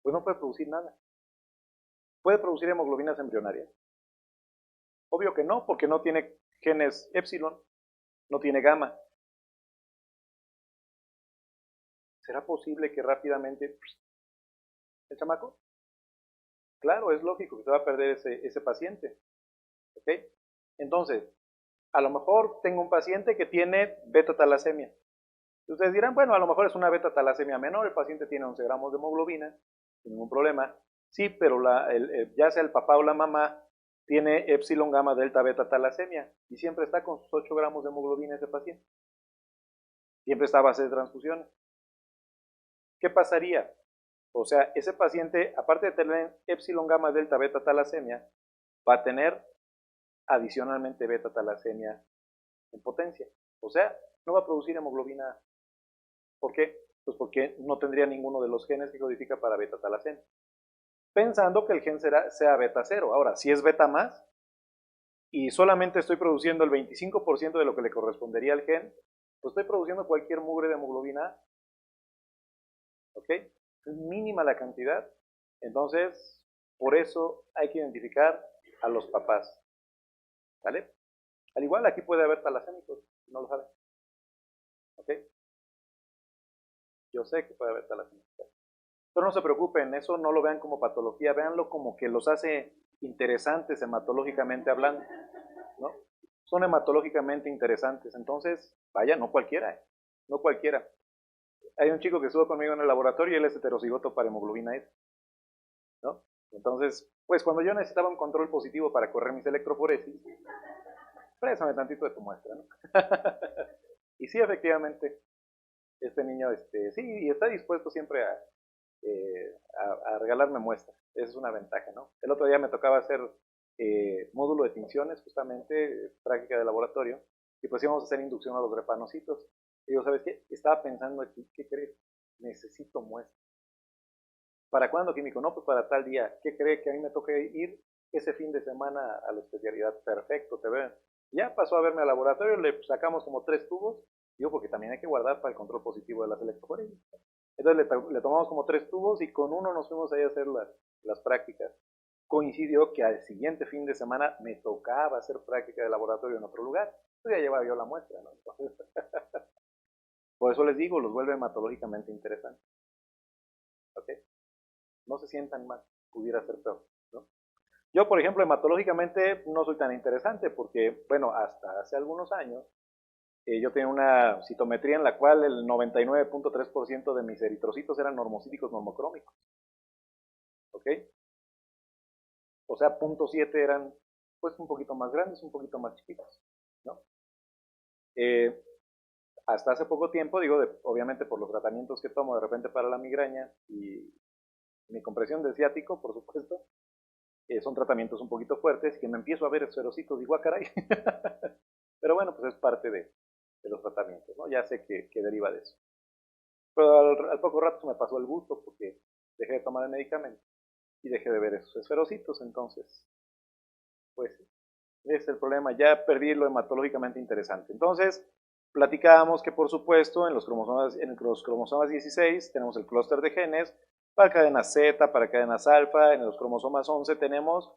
S1: Pues no puede producir nada. ¿Puede producir hemoglobinas embrionarias? Obvio que no, porque no tiene genes epsilon, no tiene gamma. ¿Será posible que rápidamente el chamaco? Claro, es lógico que se va a perder ese paciente. ¿Ok? Entonces, a lo mejor tengo un paciente que tiene beta-talasemia. Ustedes dirán, bueno, a lo mejor es una beta-talasemia menor, el paciente tiene 11 gramos de hemoglobina, sin ningún problema. Sí, pero ya sea el papá o la mamá tiene epsilon gamma delta beta talasemia y siempre está con sus 8 gramos de hemoglobina ese paciente. Siempre está a base de transfusiones. ¿Qué pasaría? O sea, ese paciente, aparte de tener epsilon gamma delta beta talasemia, va a tener adicionalmente beta talasemia en potencia. O sea, no va a producir hemoglobina. ¿Por qué? Pues porque no tendría ninguno de los genes que codifica para beta talasemia. Pensando que el gen sea beta 0. Ahora, si es beta más y solamente estoy produciendo el 25% de lo que le correspondería al gen, pues estoy produciendo cualquier mugre de hemoglobina A. ¿Ok? Es mínima la cantidad. Entonces, por eso hay que identificar a los papás. ¿Vale? Al igual, aquí puede haber talasémicos, si no lo saben. ¿Ok? Yo sé que puede haber talasémicos. Pero no se preocupen, eso no lo vean como patología, véanlo como que los hace interesantes hematológicamente hablando, ¿no? Son hematológicamente interesantes, entonces, vaya, no cualquiera, no cualquiera. Hay un chico que estuvo conmigo en el laboratorio y él es heterocigoto para hemoglobina S, ¿no? Entonces, pues cuando yo necesitaba un control positivo para correr mis electroforesis, préstame tantito de tu muestra, ¿no? Y sí, efectivamente, este niño, sí, y está dispuesto siempre a regalarme muestras. Esa es una ventaja, ¿no? El otro día me tocaba hacer módulo de tinciones, justamente, práctica de laboratorio, y pues íbamos a hacer inducción a los drepanocitos. Y yo, ¿sabes qué? Estaba pensando aquí, ¿qué crees? Necesito muestras. ¿Para cuándo, químico? No, pues para tal día. ¿Qué cree que a mí me toca ir ese fin de semana a la especialidad? Perfecto, te veo. Ya pasó a verme al laboratorio, le sacamos como 3 tubos, digo, porque también hay que guardar para el control positivo de las electroforesis. Entonces le tomamos como 3 tubos y con uno nos fuimos ahí a hacer las prácticas. Coincidió que al siguiente fin de semana me tocaba hacer práctica de laboratorio en otro lugar. Entonces ya llevaba yo la muestra, ¿no? Entonces, por eso les digo, los vuelve hematológicamente interesantes. ¿Ok? No se sientan mal, pudiera ser peor, ¿no? Yo, por ejemplo, hematológicamente no soy tan interesante porque, bueno, hasta hace algunos años yo tenía una citometría en la cual el 99.3% de mis eritrocitos eran normocíticos normocrómicos. ¿Ok? O sea, 0.7 eran pues un poquito más grandes, un poquito más chiquitos, ¿no? Hasta hace poco tiempo, digo, obviamente por los tratamientos que tomo de repente para la migraña y mi compresión de ciático, por supuesto, son tratamientos un poquito fuertes y que me empiezo a ver esferocitos, digo, ah, caray. Pero bueno, pues es parte de los tratamientos, ¿no? Ya sé que deriva de eso. Pero al poco rato me pasó el gusto porque dejé de tomar el medicamento y dejé de ver esos esferocitos, entonces, pues, ese es el problema, ya perdí lo hematológicamente interesante. Entonces, platicábamos que por supuesto en los cromosomas 16 tenemos el clúster de genes para cadenas Z, para cadenas alfa, en los cromosomas 11 tenemos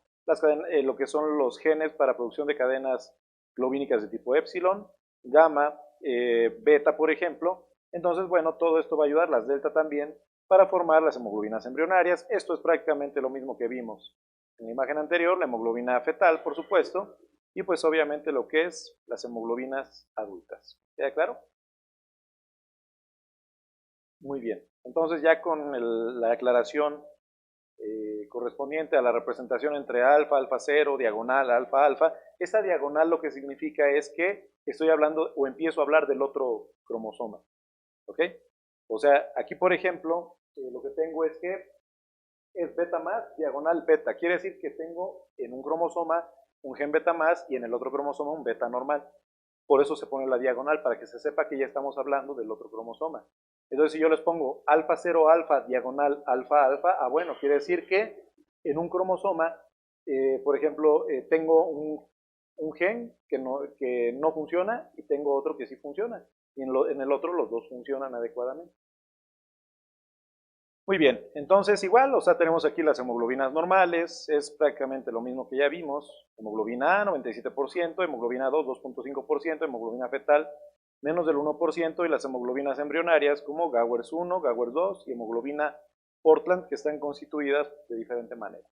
S1: lo que son los genes para producción de cadenas globínicas de tipo epsilon, gamma, beta por ejemplo. Entonces, bueno, todo esto va a ayudar, las delta también, para formar las hemoglobinas embrionarias. Esto es prácticamente lo mismo que vimos en la imagen anterior, la hemoglobina fetal, por supuesto, y pues obviamente lo que es las hemoglobinas adultas. ¿Queda claro? Muy bien. Entonces ya con la aclaración correspondiente a la representación entre alfa, alfa 0, diagonal, alfa, alfa, esta diagonal lo que significa es que estoy hablando o empiezo a hablar del otro cromosoma. ¿Ok? O sea, aquí por ejemplo, lo que tengo es que es beta más, diagonal beta. Quiere decir que tengo en un cromosoma un gen beta más y en el otro cromosoma un beta normal. Por eso se pone la diagonal, para que se sepa que ya estamos hablando del otro cromosoma. Entonces, si yo les pongo alfa 0 alfa, diagonal alfa alfa, bueno, quiere decir que en un cromosoma, por ejemplo, tengo un gen que no funciona y tengo otro que sí funciona. Y en el otro los dos funcionan adecuadamente. Muy bien, entonces igual, o sea, tenemos aquí las hemoglobinas normales, es prácticamente lo mismo que ya vimos, hemoglobina A 97%, hemoglobina 2 2.5%, hemoglobina fetal menos del 1% y las hemoglobinas embrionarias como Gowers 1, Gowers 2 y hemoglobina Portland que están constituidas de diferente manera.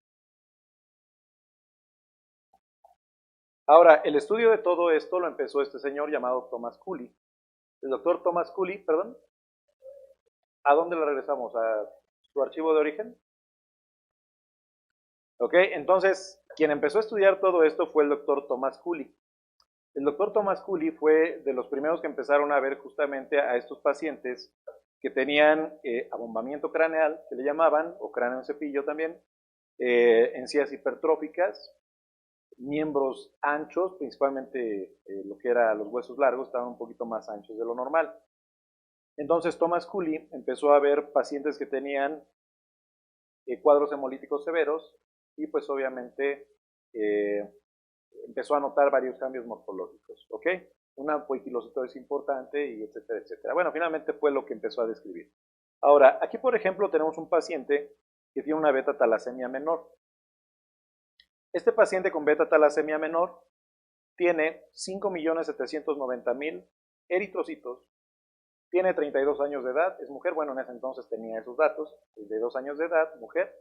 S1: Ahora, el estudio de todo esto lo empezó este señor llamado Thomas Cooley. El doctor Thomas Cooley, perdón, ¿a dónde le regresamos? ¿A su archivo de origen? Ok, entonces, quien empezó a estudiar todo esto fue el doctor Thomas Cooley. El doctor Thomas Cooley fue de los primeros que empezaron a ver justamente a estos pacientes que tenían abombamiento craneal, que le llamaban, o cráneo en cepillo también, encías hipertróficas, miembros anchos, principalmente lo que era los huesos largos, estaban un poquito más anchos de lo normal. Entonces Thomas Cooley empezó a ver pacientes que tenían cuadros hemolíticos severos y pues obviamente empezó a notar varios cambios morfológicos, ¿ok? Una poiquilocitosis importante y etcétera, etcétera. Bueno, finalmente fue lo que empezó a describir. Ahora, aquí por ejemplo tenemos un paciente que tiene una beta talasemia menor. Este paciente con beta talasemia menor tiene 5.790.000 eritrocitos, tiene 32 años de edad, es mujer, bueno, en ese entonces tenía esos datos, 32 años de edad, mujer,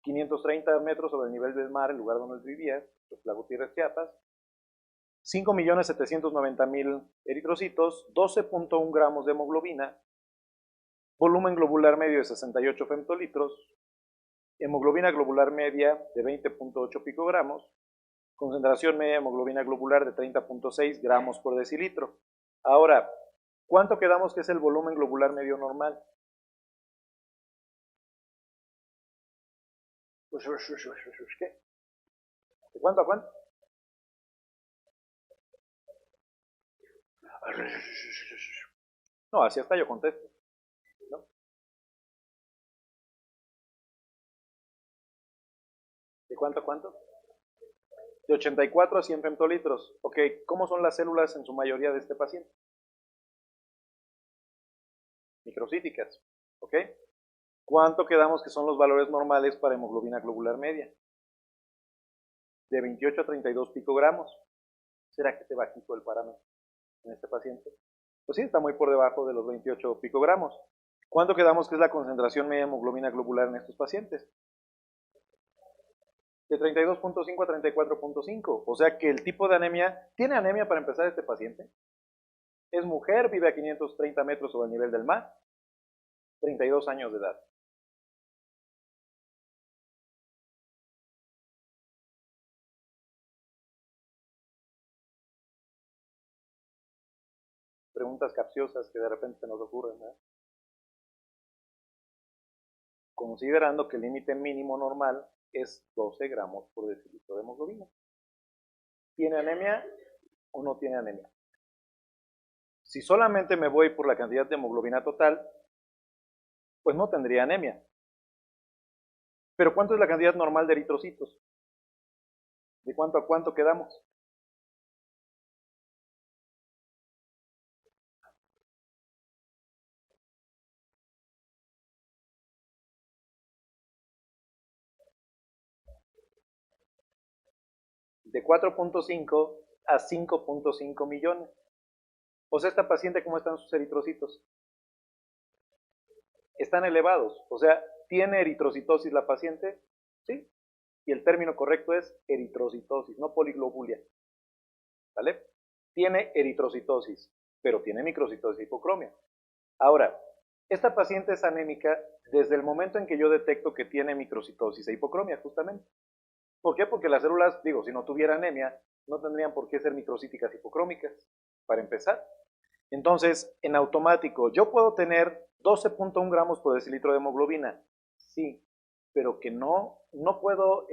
S1: 530 metros sobre el nivel del mar, el lugar donde vivía, la Gutiérrez, Chiapas, 5.790.000 eritrocitos, 12.1 gramos de hemoglobina, volumen globular medio de 68 femtolitros, hemoglobina globular media de 20.8 picogramos, concentración media de hemoglobina globular de 30.6 gramos por decilitro. Ahora, ¿cuánto quedamos que es el volumen globular medio normal? ¿Qué? ¿De cuánto a cuánto? No, así hasta yo contesto, ¿no? ¿De cuánto a cuánto? De 84 a 100 femtolitros. Ok, ¿cómo son las células en su mayoría de este paciente? Microcíticas. Ok. ¿Cuánto quedamos que son los valores normales para hemoglobina globular media? De 28 a 32 picogramos. ¿Será que esté bajito el parámetro en este paciente? Pues sí, está muy por debajo de los 28 picogramos. ¿Cuánto quedamos que es la concentración media de hemoglobina globular en estos pacientes? De 32.5 a 34.5. O sea que el tipo de anemia, ¿tiene anemia para empezar este paciente? Es mujer, vive a 530 metros sobre el nivel del mar, 32 años de edad. preguntas capciosas que de repente se nos ocurren, ¿verdad? Considerando que el límite mínimo normal es 12 gramos por decilitro de hemoglobina. ¿Tiene anemia o no tiene anemia? Si solamente me voy por la cantidad de hemoglobina total, pues no tendría anemia. Pero ¿cuánto es la cantidad normal de eritrocitos? ¿De cuánto a cuánto quedamos? De 4.5 a 5.5 millones. O sea, esta paciente, ¿cómo están sus eritrocitos? Están elevados. O sea, ¿tiene eritrocitosis la paciente? Sí. Y el término correcto es eritrocitosis, no poliglobulia. ¿Vale? Tiene eritrocitosis, pero tiene microcitosis e hipocromia. Ahora, esta paciente es anémica desde el momento en que yo detecto que tiene microcitosis e hipocromia, justamente. ¿Por qué? Porque las células, digo, si no tuviera anemia, no tendrían por qué ser microcíticas hipocrómicas, para empezar. Entonces, en automático, ¿yo puedo tener 12.1 gramos por decilitro de hemoglobina? Sí, pero que no puedo,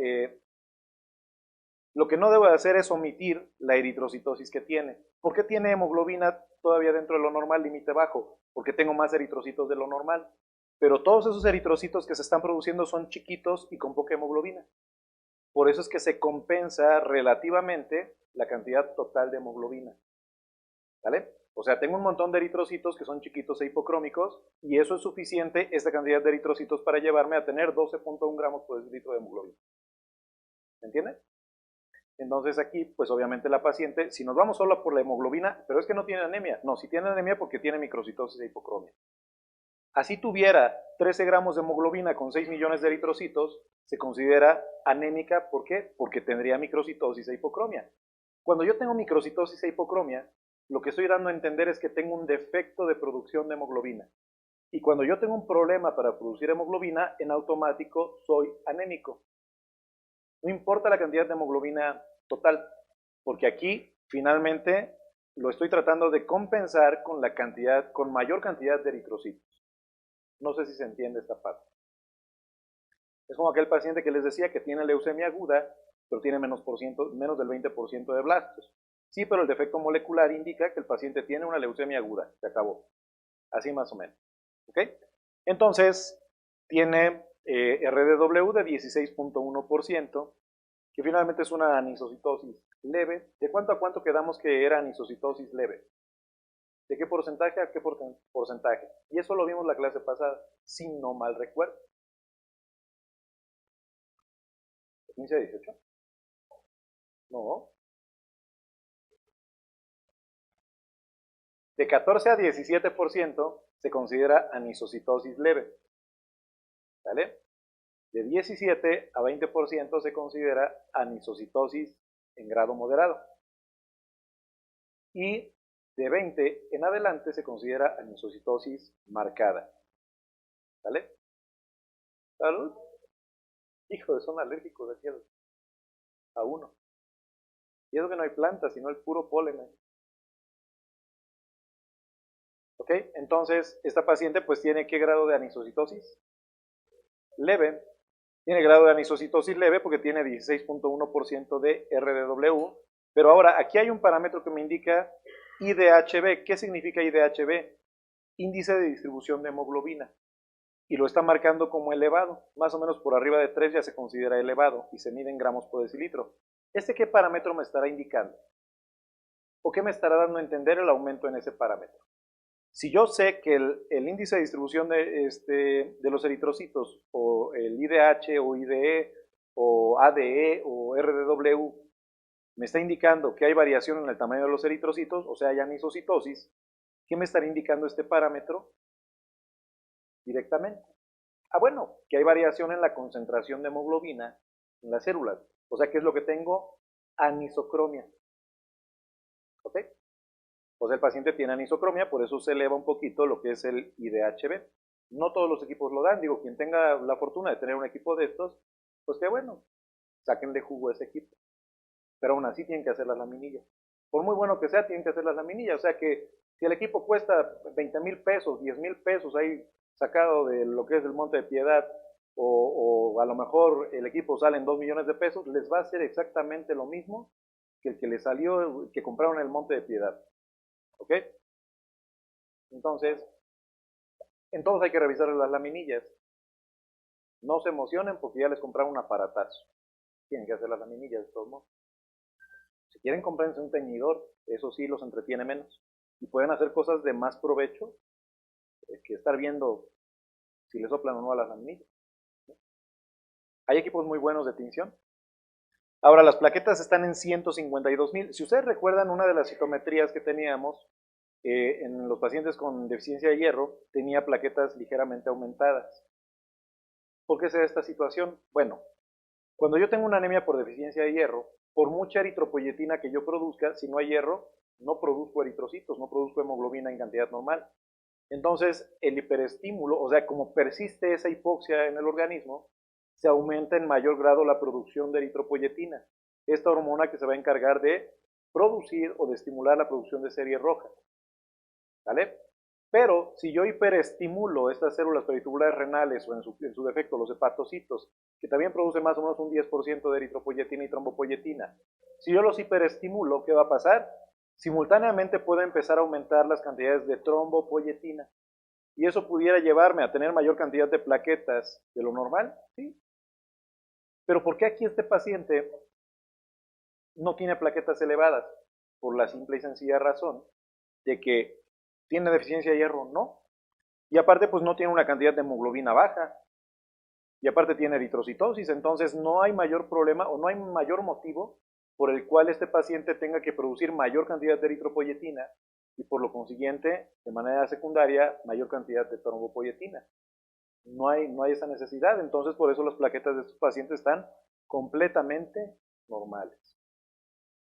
S1: lo que no debo de hacer es omitir la eritrocitosis que tiene. ¿Por qué tiene hemoglobina todavía dentro de lo normal, límite bajo? Porque tengo más eritrocitos de lo normal. Pero todos esos eritrocitos que se están produciendo son chiquitos y con poca hemoglobina. Por eso es que se compensa relativamente la cantidad total de hemoglobina. ¿Vale? O sea, tengo un montón de eritrocitos que son chiquitos e hipocrómicos y eso es suficiente, esta cantidad de eritrocitos, para llevarme a tener 12.1 gramos por decilitro de hemoglobina. ¿Me entienden? Entonces aquí, pues obviamente la paciente, si nos vamos solo por la hemoglobina, pero es que no tiene anemia. No, si tiene anemia porque tiene microcitosis e hipocromia. Así tuviera 13 gramos de hemoglobina con 6 millones de eritrocitos, se considera anémica. ¿Por qué? Porque tendría microcitosis e hipocromia. Cuando yo tengo microcitosis e hipocromia, lo que estoy dando a entender es que tengo un defecto de producción de hemoglobina. Y cuando yo tengo un problema para producir hemoglobina, en automático soy anémico. No importa la cantidad de hemoglobina total, porque aquí finalmente lo estoy tratando de compensar con la cantidad, con mayor cantidad de eritrocitos. No sé si se entiende esta parte. Es como aquel paciente que les decía que tiene leucemia aguda, pero tiene menos del 20% de blastos. Sí, pero el defecto molecular indica que el paciente tiene una leucemia aguda. Se acabó. Así más o menos. ¿Ok? Entonces, tiene RDW de 16.1%, que finalmente es una anisocitosis leve. ¿De cuánto a cuánto quedamos que era anisocitosis leve? ¿De qué porcentaje a qué porcentaje? Y eso lo vimos la clase pasada, si no mal recuerdo. ¿De 15 a 18? No. De 14 a 17% se considera anisocitosis leve. ¿Vale? De 17 a 20% se considera anisocitosis en grado moderado. Y de 20 en adelante se considera anisocitosis marcada. ¿Vale? ¿Salud? Hijo, son alérgicos aquí a uno. Y eso que no hay plantas, sino el puro polen. ¿Ok? Entonces, esta paciente pues tiene ¿qué grado de anisocitosis? Leve. Tiene grado de anisocitosis leve porque tiene 16.1% de RDW. Pero ahora, aquí hay un parámetro que me indica IDHB. ¿Qué significa IDHB? Índice de distribución de hemoglobina. Y lo está marcando como elevado. Más o menos por arriba de 3 ya se considera elevado y se mide en gramos por decilitro. ¿Este qué parámetro me estará indicando? ¿O qué me estará dando a entender el aumento en ese parámetro? Si yo sé que el índice de distribución de los eritrocitos, o el IDH, o IDE, o ADE, o RDW, me está indicando que hay variación en el tamaño de los eritrocitos, o sea, hay anisocitosis, ¿qué me estará indicando este parámetro? Directamente. Ah, bueno, que hay variación en la concentración de hemoglobina en las células. O sea, ¿qué es lo que tengo? Anisocromia. ¿Ok? Pues el paciente tiene anisocromia, por eso se eleva un poquito lo que es el IDHB. No todos los equipos lo dan, digo, quien tenga la fortuna de tener un equipo de estos, pues qué bueno, sáquenle jugo a ese equipo. Pero aún así tienen que hacer las laminillas. Por muy bueno que sea, tienen que hacer las laminillas. O sea que si el equipo cuesta 20,000 pesos, 10,000 pesos ahí sacado de lo que es el Monte de Piedad, o a lo mejor el equipo sale en 2 millones de pesos, les va a hacer exactamente lo mismo que el que le salió, que compraron en el Monte de Piedad. ¿Ok? Entonces, en todos hay que revisar las laminillas. No se emocionen porque ya les compraron un aparatazo. Tienen que hacer las laminillas de todos modos. Si quieren, cómprense un teñidor. Eso sí los entretiene menos. Y pueden hacer cosas de más provecho que estar viendo si les soplan o no a las laminillas. Hay equipos muy buenos de tinción. Ahora, las plaquetas están en 152,000. Si ustedes recuerdan, una de las citometrías que teníamos en los pacientes con deficiencia de hierro, tenía plaquetas ligeramente aumentadas. ¿Por qué se da esta situación? Bueno, cuando yo tengo una anemia por deficiencia de hierro, por mucha eritropoyetina que yo produzca, si no hay hierro, no produzco eritrocitos, no produzco hemoglobina en cantidad normal. Entonces, el hiperestímulo, o sea, como persiste esa hipoxia en el organismo, se aumenta en mayor grado la producción de eritropoyetina, esta hormona que se va a encargar de producir o de estimular la producción de serie roja. ¿Vale? Pero si yo hiperestimulo estas células peritubulares renales o en su defecto los hepatocitos, que también producen más o menos un 10% de eritropoyetina y trombopoyetina, si yo los hiperestimulo, ¿qué va a pasar? Simultáneamente puede empezar a aumentar las cantidades de trombopoyetina. Y eso pudiera llevarme a tener mayor cantidad de plaquetas de lo normal, ¿sí? Pero ¿por qué aquí este paciente no tiene plaquetas elevadas? Por la simple y sencilla razón de que tiene deficiencia de hierro, no. Y aparte, pues no tiene una cantidad de hemoglobina baja. Y aparte tiene eritrocitosis, entonces no hay mayor problema o no hay mayor motivo por el cual este paciente tenga que producir mayor cantidad de eritropoyetina y por lo consiguiente, de manera secundaria, mayor cantidad de trombopoyetina. No hay esa necesidad, entonces por eso las plaquetas de estos pacientes están completamente normales.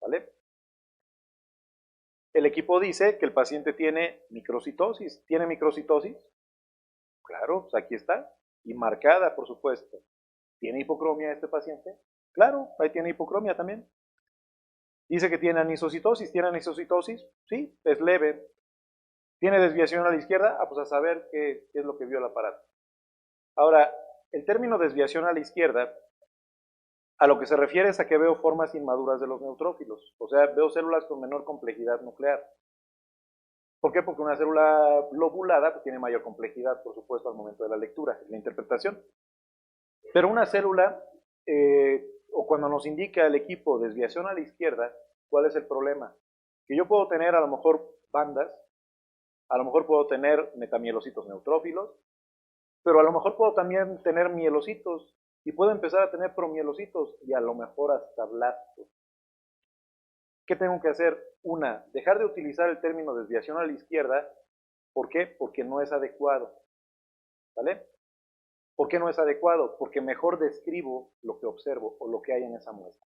S1: ¿Vale? El equipo dice que el paciente tiene microcitosis. ¿Tiene microcitosis? Claro, pues aquí está. Y marcada, por supuesto. ¿Tiene hipocromia este paciente? Claro, ahí tiene hipocromia también. Dice que tiene anisocitosis. ¿Tiene anisocitosis? Sí, es leve. ¿Tiene desviación a la izquierda? Ah, pues a saber qué es lo que vio el aparato. Ahora, el término desviación a la izquierda, a lo que se refiere es a que veo formas inmaduras de los neutrófilos. O sea, veo células con menor complejidad nuclear. ¿Por qué? Porque una célula lobulada pues, tiene mayor complejidad, por supuesto, al momento de la lectura, la interpretación. Pero una célula, o cuando nos indica el equipo desviación a la izquierda, ¿cuál es el problema? Que yo puedo tener a lo mejor bandas, a lo mejor puedo tener metamielocitos neutrófilos, pero a lo mejor puedo también tener mielocitos y puedo empezar a tener promielocitos y a lo mejor hasta blastos. ¿Qué tengo que hacer? Una, dejar de utilizar el término desviación a la izquierda. ¿Por qué? Porque no es adecuado. ¿Vale? ¿Por qué no es adecuado? Porque mejor describo lo que observo o lo que hay en esa muestra.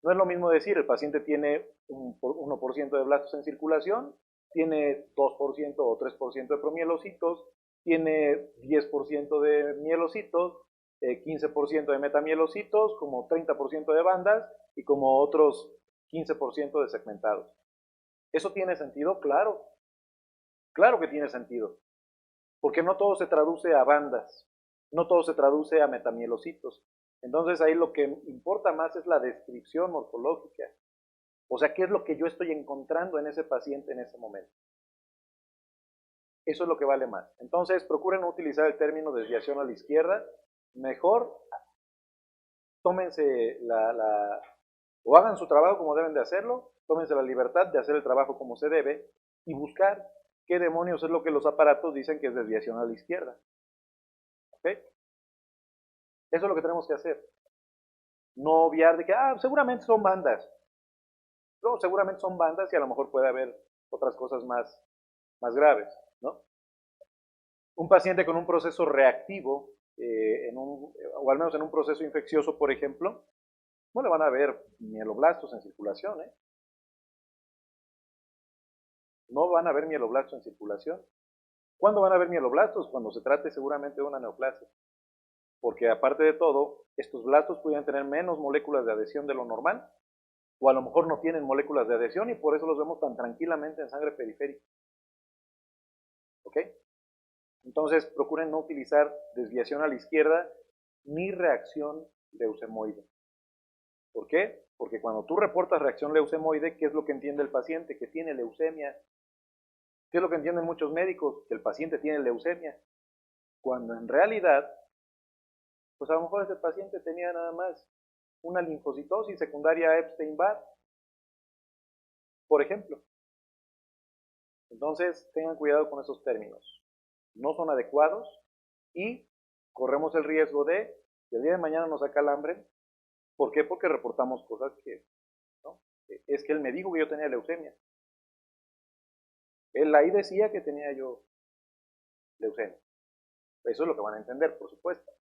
S1: No es lo mismo decir, el paciente tiene un 1% de blastos en circulación, tiene 2% o 3% de promielocitos, tiene 10% de mielocitos, 15% de metamielocitos, como 30% de bandas y como otros 15% de segmentados. ¿Eso tiene sentido? Claro. Claro que tiene sentido. Porque no todo se traduce a bandas, no todo se traduce a metamielocitos. Entonces ahí lo que importa más es la descripción morfológica. O sea, ¿qué es lo que yo estoy encontrando en ese paciente en ese momento? Eso es lo que vale más. Entonces, procuren no utilizar el término desviación a la izquierda. Mejor tómense o hagan su trabajo como deben de hacerlo, tómense la libertad de hacer el trabajo como se debe y buscar qué demonios es lo que los aparatos dicen que es desviación a la izquierda. ¿Ok? Eso es lo que tenemos que hacer. No obviar de que, seguramente son bandas. No, seguramente son bandas y a lo mejor puede haber otras cosas más graves, ¿no? Un paciente con un proceso reactivo, o al menos en un proceso infeccioso, por ejemplo, no le van a ver mieloblastos en circulación, ¿eh? No van a ver mieloblastos en circulación. ¿Cuándo van a ver mieloblastos? Cuando se trate seguramente de una neoplasia. Porque aparte de todo, estos blastos pudieran tener menos moléculas de adhesión de lo normal O a lo mejor no tienen moléculas de adhesión y por eso los vemos tan tranquilamente en sangre periférica. ¿Ok? Entonces, procuren no utilizar desviación a la izquierda ni reacción leucemoide. ¿Por qué? Porque cuando tú reportas reacción leucemoide, ¿qué es lo que entiende el paciente? Que tiene leucemia. ¿Qué es lo que entienden muchos médicos? Que el paciente tiene leucemia. Cuando en realidad, pues a lo mejor ese paciente tenía nada más una linfocitosis secundaria a Epstein-Barr, por ejemplo. Entonces, tengan cuidado con esos términos. No son adecuados y corremos el riesgo de que el día de mañana nos acalambren. ¿Por qué? Porque reportamos cosas que, ¿no? Es que él me dijo que yo tenía leucemia. Él ahí decía que tenía yo leucemia. Eso es lo que van a entender, por supuesto.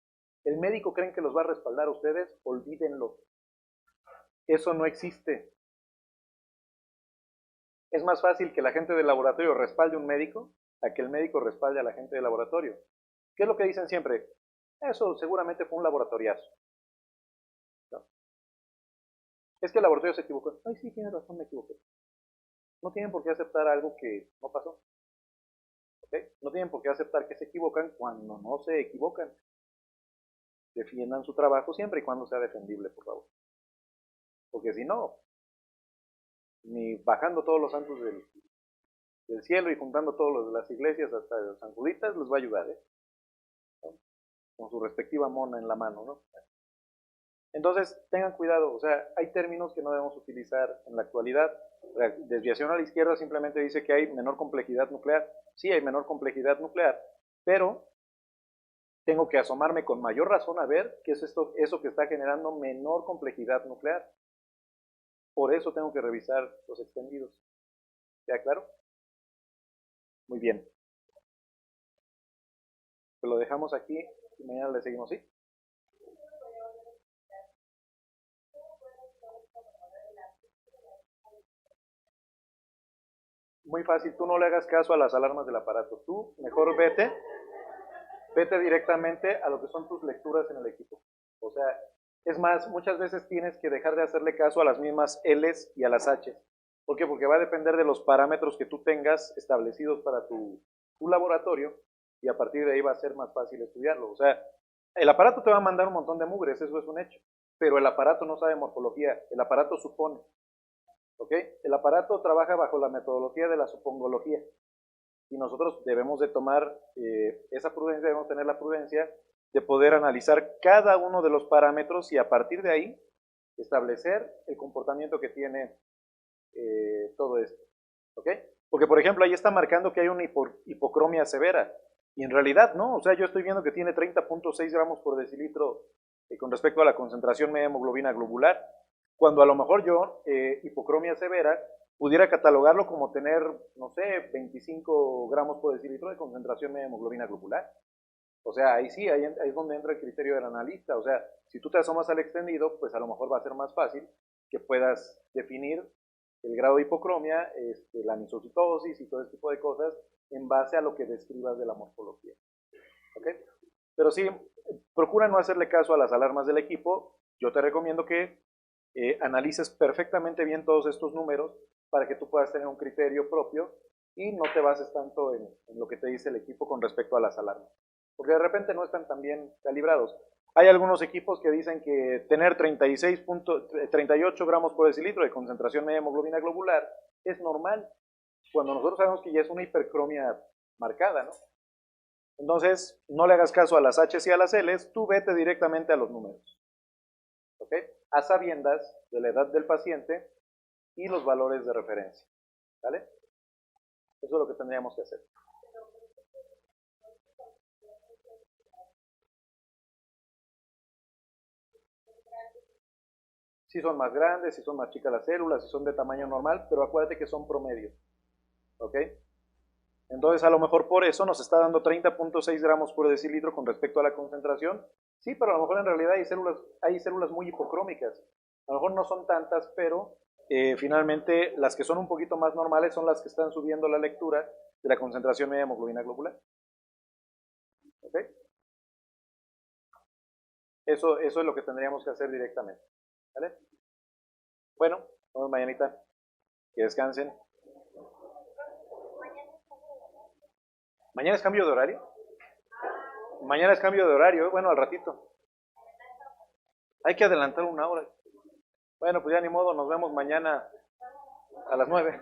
S1: ¿El médico creen que los va a respaldar a ustedes? Olvídenlo. Eso no existe. Es más fácil que la gente del laboratorio respalde a un médico a que el médico respalde a la gente del laboratorio. ¿Qué es lo que dicen siempre? Eso seguramente fue un laboratoriazo. ¿No? Es que el laboratorio se equivocó. Ay, sí, tienes razón, me equivoqué. No tienen por qué aceptar algo que no pasó. ¿Okay? No tienen por qué aceptar que se equivocan cuando no se equivocan. Defiendan su trabajo siempre y cuando sea defendible, por favor. Porque si no, ni bajando todos los santos del cielo y juntando todos los de las iglesias hasta los San Juditas les va a ayudar, ¿eh? Con su respectiva mona en la mano, ¿no? Entonces, tengan cuidado, o sea, hay términos que no debemos utilizar en la actualidad. Desviación a la izquierda simplemente dice que hay menor complejidad nuclear. Sí, hay menor complejidad nuclear, pero tengo que asomarme con mayor razón a ver qué es eso que está generando menor complejidad nuclear. Por eso tengo que revisar los extendidos. ¿Queda claro? Muy bien. Pues lo dejamos aquí y mañana le seguimos, ¿sí? Muy fácil, tú no le hagas caso a las alarmas del aparato. Tú mejor vete directamente a lo que son tus lecturas en el equipo. O sea, es más, muchas veces tienes que dejar de hacerle caso a las mismas L's y a las H's. ¿Por qué? Porque va a depender de los parámetros que tú tengas establecidos para tu laboratorio y a partir de ahí va a ser más fácil estudiarlo. O sea, el aparato te va a mandar un montón de mugres, eso es un hecho, pero el aparato no sabe morfología, el aparato supone. ¿Ok? El aparato trabaja bajo la metodología de la supongología y nosotros debemos de tomar esa prudencia, debemos tener la prudencia de poder analizar cada uno de los parámetros y a partir de ahí establecer el comportamiento que tiene todo esto. ¿Ok? Porque, por ejemplo, ahí está marcando que hay una hipocromia severa y en realidad no, o sea, yo estoy viendo que tiene 30.6 gramos por decilitro con respecto a la concentración media de hemoglobina globular, cuando a lo mejor yo, hipocromia severa, pudiera catalogarlo como tener, no sé, 25 gramos por decilitro de concentración media de hemoglobina globular. O sea, ahí sí, ahí es donde entra el criterio del analista. O sea, si tú te asomas al extendido, pues a lo mejor va a ser más fácil que puedas definir el grado de hipocromia, la anisocitosis y todo ese tipo de cosas en base a lo que describas de la morfología. ¿Ok? Pero sí, procura no hacerle caso a las alarmas del equipo. Yo te recomiendo que analices perfectamente bien todos estos números para que tú puedas tener un criterio propio y no te bases tanto en lo que te dice el equipo con respecto a las alarmas. Porque de repente no están tan bien calibrados. Hay algunos equipos que dicen que tener 38 gramos por decilitro de concentración media de hemoglobina globular es normal, cuando nosotros sabemos que ya es una hipercromia marcada, ¿no? Entonces, no le hagas caso a las H's y a las L's, tú vete directamente a los números. ¿Ok? A sabiendas de la edad del paciente y los valores de referencia. ¿Vale? Eso es lo que tendríamos que hacer. Si son más grandes, si son más chicas las células, si son de tamaño normal, pero acuérdate que son promedios. ¿Ok? Entonces, a lo mejor por eso nos está dando 30.6 gramos por decilitro con respecto a la concentración. Sí, pero a lo mejor en realidad hay células muy hipocrómicas. A lo mejor no son tantas, pero finalmente las que son un poquito más normales son las que están subiendo la lectura de la concentración media de hemoglobina globular. ¿Ok? Eso es lo que tendríamos que hacer directamente. ¿Vale? Bueno, Nos vemos mañanita. Que descansen. ¿Mañana es cambio de horario? Mañana es cambio de horario, bueno, al ratito. Hay que adelantar una hora. Bueno, pues ya ni modo, nos vemos mañana a las 9.